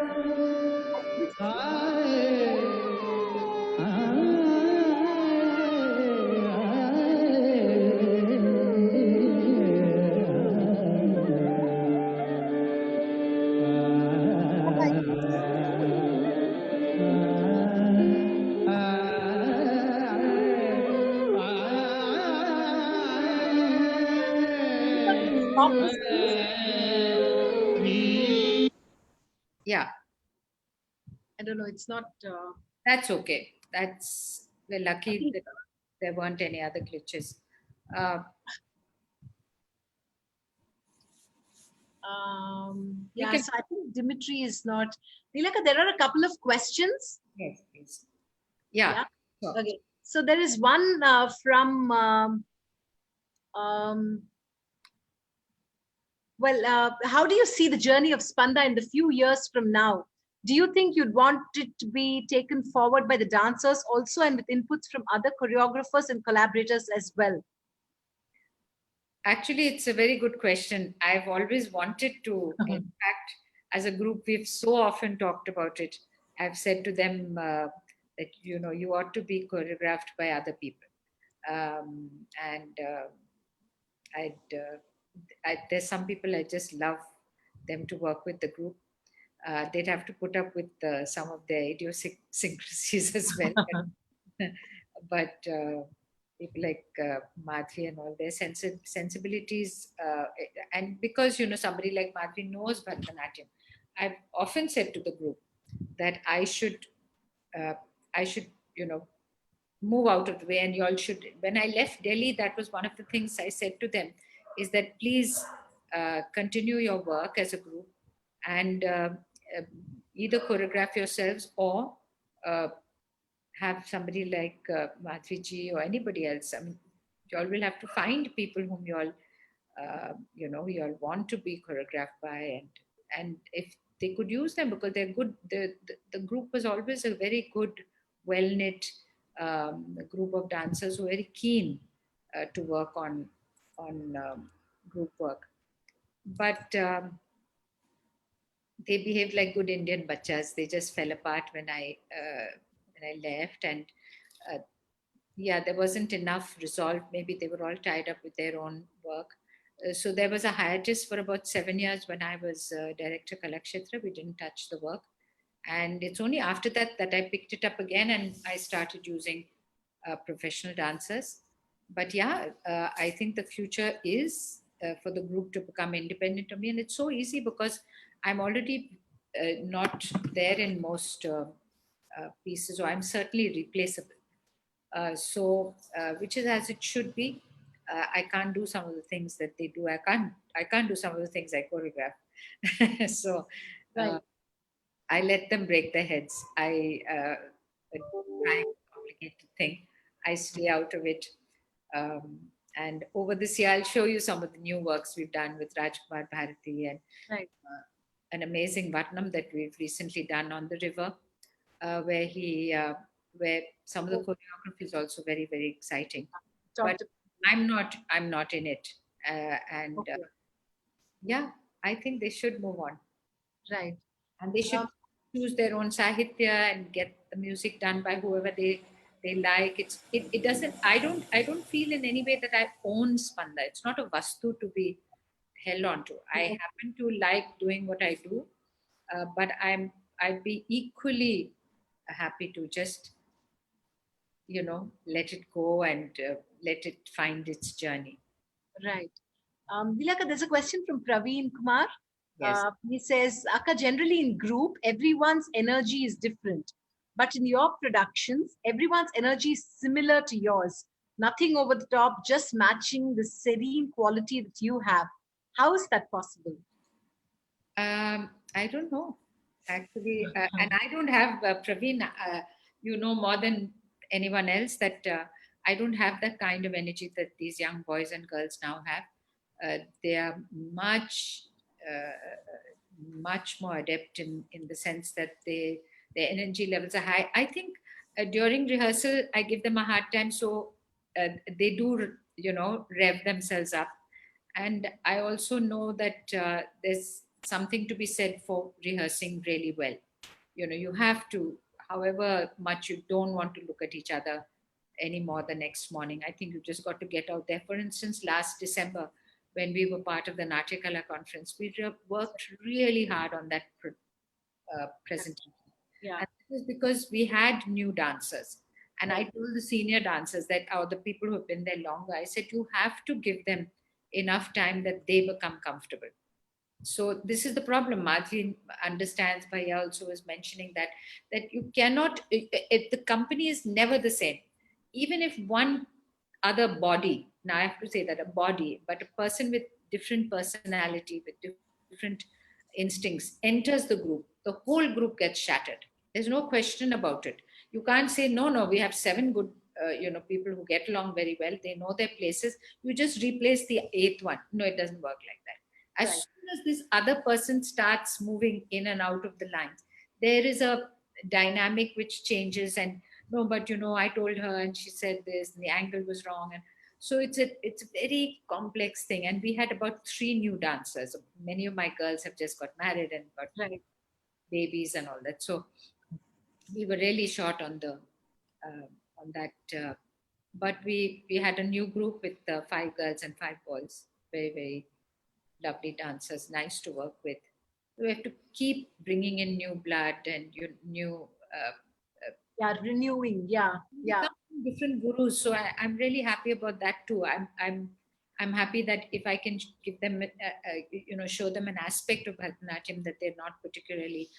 Stop this, please. Yeah, I don't know. It's not. that's okay. We're lucky that there weren't any other glitches. Yeah, so I think Dimitri is not. Nilaka, there are a couple of questions. Yes, please. Yeah. Sure. Okay. So there is one from. How do you see the journey of Spanda in the few years from now? Do you think you'd want it to be taken forward by the dancers also, and with inputs from other choreographers and collaborators as well? Actually, it's a very good question. I've always wanted to. In fact, as a group, we've so often talked about it. I've said to them that you ought to be choreographed by other people, there's some people I just love them to work with the group. They'd have to put up with some of their idiosyncrasies as well. But people like Madhvi and all their sensibilities, and because somebody like Madhvi knows Bharatanatyam, I've often said to the group that I should move out of the way, and you all should. When I left Delhi, that was one of the things I said to them, is that please continue your work as a group, and either choreograph yourselves or uh, have somebody like Madhvi ji or anybody else. I mean, you all will have to find people whom you all, you all want to be choreographed by, and if they could use them, because they're good. The group was always a very good, well knit group of dancers who were very keen to work on group work, but. They behaved like good Indian bachas. They just fell apart when I left, and uh, yeah, there wasn't enough resolve. Maybe they were all tied up with their own work. So there was a hiatus for about 7 years when I was director Kalakshetra. We didn't touch the work, and it's only after that that I picked it up again and I started using professional dancers. But yeah, I think the future is for the group to become independent of me, and it's so easy because I'm already not there in most pieces, so I'm certainly replaceable. Which is as it should be. I can't do some of the things that they do. I can't do some of the things I choreograph. So Right. I let them break their heads. Try a complicated thing. I stay out of it. Um, and over this year, I'll show you some of the new works we've done with Rajkumar Bharati, and Right. an amazing Vatnam that we've recently done on the river, where some of the choreography is also very, very exciting. But I'm not in it. Yeah, I think they should move on. Right. And they should choose their own sahitya and get the music done by whoever they like. It doesn't, I don't feel in any way that I own Spanda. It's not a vastu to be held on to. I happen to like doing what I do, but I'd be equally happy to just let it go and let it find its journey. Right. Vilaka, there's a question from Praveen Kumar. Yes. He says, Akka, generally in group, everyone's energy is different. But in your productions, everyone's energy is similar to yours. Nothing over the top, just matching the serene quality that you have. How is that possible? I don't know, actually. And I don't have, Praveen, more than anyone else, that I don't have that kind of energy that these young boys and girls now have. They are much more adept in the sense that their energy levels are high. I think during rehearsal, I give them a hard time. So they do, rev themselves up. And I also know that there's something to be said for rehearsing really well. You have to, however much you don't want to look at each other anymore the next morning, I think you just got to get out there. For instance, last December, when we were part of the Natyakala conference, we worked really hard on that presentation. Yeah. And this is because we had new dancers. And I told the senior dancers that, or the people who have been there longer, I said, you have to give them enough time that they become comfortable. So this is the problem. Madhvi understands, Bhaiya also was mentioning that you cannot, the company is never the same. Even if one other body, now I have to say that a body, but a person with different personality, with different instincts enters the group, the whole group gets shattered. There's no question about it. You can't say, no, we have 7 good people who get along very well. They know their places. You just replace the 8th one. No, it doesn't work like that. As soon as this other person starts moving in and out of the lines, there is a dynamic which changes. And no, but I told her and she said this, and the angle was wrong. And so it's a very complex thing. And we had about 3 new dancers. Many of my girls have just got married and got babies and all that. So we were really short on that. But we had a new group with 5 girls and 5 boys. Very, very lovely dancers, nice to work with. We have to keep bringing in new blood and new. Renewing. Different gurus. So I'm really happy about that too. I'm happy that if I can give them, show them an aspect of Bharatanatyam that they're not particularly,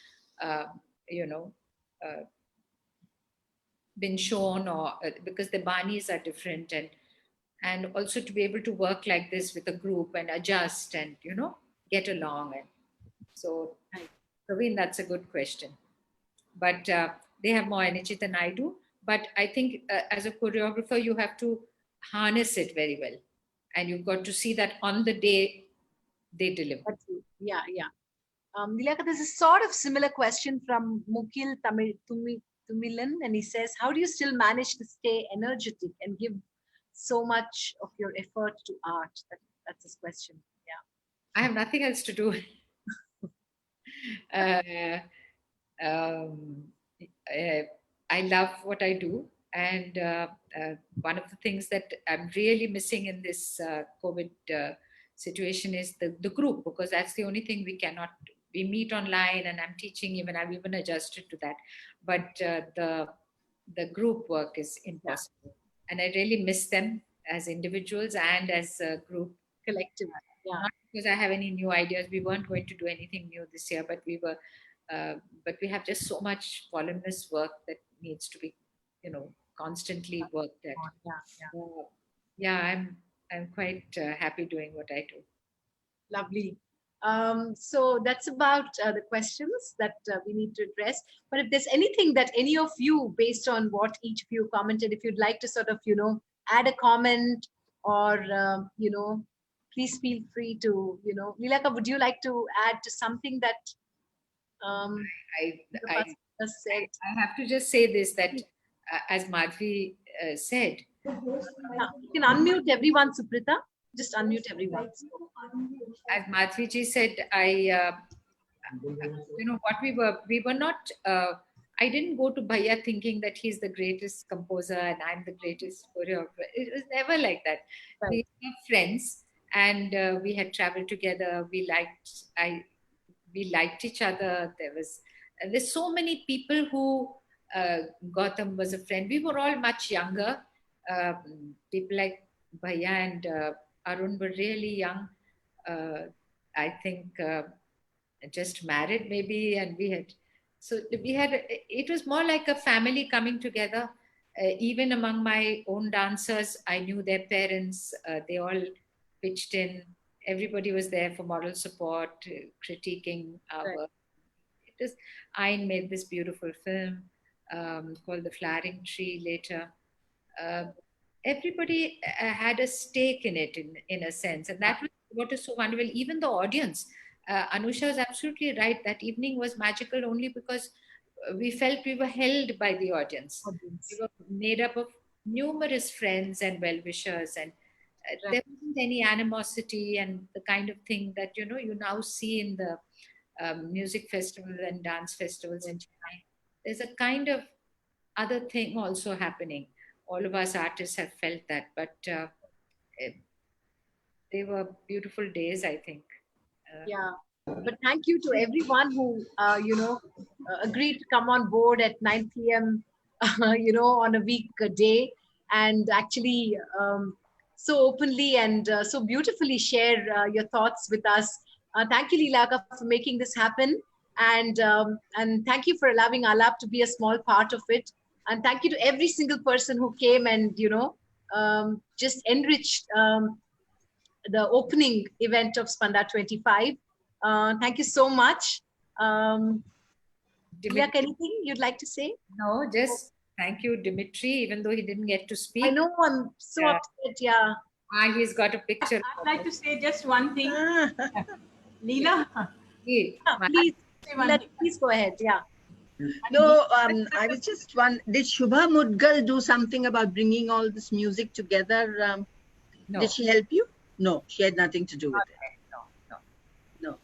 been shown, or because the banis are different, and also to be able to work like this with a group and adjust and get along. And so, Praveen, that's a good question. But they have more energy than I do. But I think as a choreographer, you have to harness it very well, and you've got to see that on the day they deliver. Yeah. Nilaka, there's a sort of similar question from Mukil Tumilan, and he says, how do you still manage to stay energetic and give so much of your effort to art? That's his question. Yeah. I have nothing else to do. I love what I do. And one of the things that I'm really missing in this COVID situation is the group, because that's the only thing we meet online, and I'm teaching, I've even adjusted to that. But the group work is impossible. Yeah. And I really miss them as individuals and as a group. Collective. Yeah. Not because I have any new ideas. We weren't going to do anything new this year, but we have just so much voluminous work that needs to be, constantly worked at. I'm quite happy doing what I do. Lovely. So that's about the questions that we need to address. But if there's anything that any of you, based on what each of you commented, if you'd like to sort of, add a comment or, please feel free to, Nilaka, would you like to add to something that I have to just say this, that as Madhvi said. You can unmute everyone, Suprita. Just unmute everyone. As Madhvi ji said, we were not, I didn't go to Bhaiya thinking that he's the greatest composer and I'm the greatest choreographer. It was never like that. Right. We were friends, and we had traveled together. We liked each other. There's so many people who Gautam was a friend. We were all much younger. People like Bhaiya and Arun were really young. I think just married maybe, and it was more like a family coming together. Even among my own dancers, I knew their parents. They all pitched in. Everybody was there for moral support, critiquing our work. Ayn made this beautiful film called The Flowering Tree later. Everybody had a stake in it in a sense, and that was what is so wonderful. Even the audience, Anusha was absolutely right. That evening was magical only because we felt we were held by the audience. We were made up of numerous friends and well-wishers, and there wasn't any animosity and the kind of thing that you now see in the music festival and dance festivals in Chennai. There's a kind of other thing also happening. All of us artists have felt that, but they were beautiful days, I think. But thank you to everyone who agreed to come on board at 9 p.m. On a weekday, and actually so openly and so beautifully share your thoughts with us. Thank you, Nilaka, for making this happen, and thank you for allowing Aalaap to be a small part of it. And thank you to every single person who came and just enriched the opening event of Spanda 25. Thank you so much. Dilyak, anything you'd like to say? No, just thank you, Dimitri, even though he didn't get to speak. I know, I'm so upset, yeah. He's got a picture. I'd like to say just one thing. Leela? Please go ahead, yeah. No, I was just did Shubha Mudgal do something about bringing all this music together? No. Did she help you? No, she had nothing to do with it. No.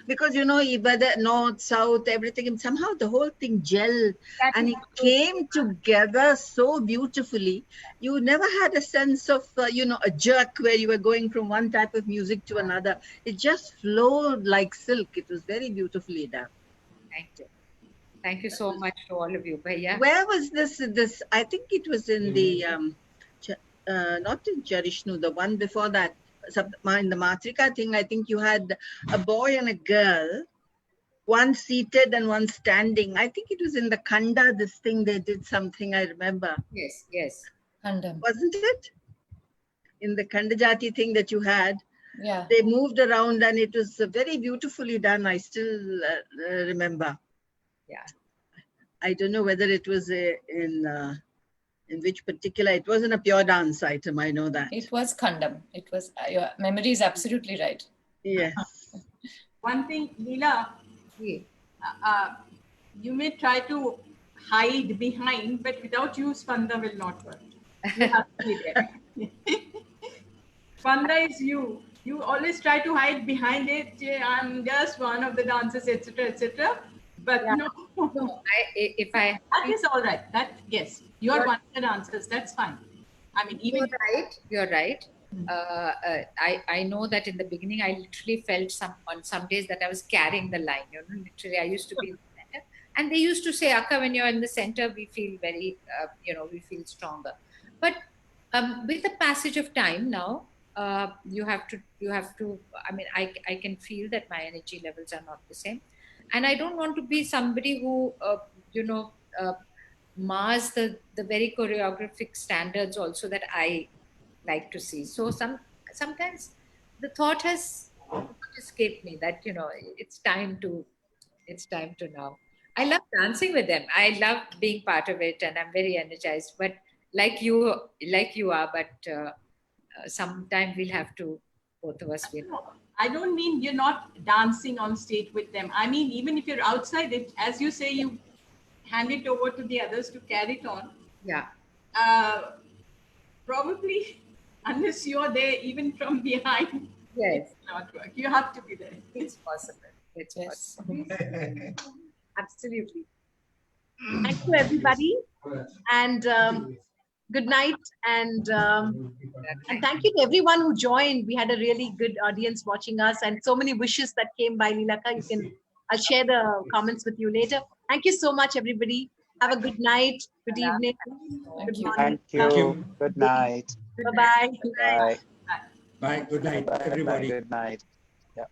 Because, whether north, south, everything, somehow the whole thing gelled and it came together so beautifully. You never had a sense of, a jerk where you were going from one type of music to another. It just flowed like silk. It was very beautifully done. Thank you. Thank you so much to all of you. Bhaiya. Where was this? I think it was in the, not in Charishnu, the one before that, in the Matrika thing. I think you had a boy and a girl, one seated and one standing. I think it was in the Khanda, this thing, they did something, I remember. Yes, yes. Khandam. Wasn't it? In the Khandajati thing that you had, Yeah. they moved around and it was very beautifully done. I still remember. Yeah. I don't know whether it was in which particular, it wasn't a pure dance item, I know that. It was Khandam. It was, your memory is absolutely right. Yes. One thing, Leela, you may try to hide behind, but without you, Spanda will not work. You have to be there. Spanda is you. You always try to hide behind it. I'm just one of the dancers, etc., etc. But Yeah. no, that is all right. That yes, you are one of the dancers. That's fine. I mean, even you're right. I know that in the beginning I literally felt on some days that I was carrying the line. You know, literally I used to be in the center, and they used to say, "Akka, when you're in the center, we feel very, we feel stronger." But with the passage of time now, you have to. I mean, I can feel that my energy levels are not the same, and I don't want to be somebody who mars the very choreographic standards also that I like to see. So sometimes the thought has escaped me that it's time to now. I love dancing with them. I love being part of it, and I'm very energized. But like you are, but sometime we'll have to, both of us will. I don't mean you're not dancing on stage with them. I mean, even if you're outside it, as you say, you hand it over to the others to carry it on. Yeah. Probably, unless you're there, even from behind, yes, it will not work. You have to be there. It's possible. It's possible. Absolutely. Thank you, everybody. And good night. And thank you to everyone who joined. We had a really good audience watching us and so many wishes that came by, Leelaka. I'll share the comments with you later. Thank you so much, everybody. Have a good night, good evening, good morning. Thank you. Good night. Bye-bye. Bye. Bye. Good night, Bye. everybody. Good night. Yeah.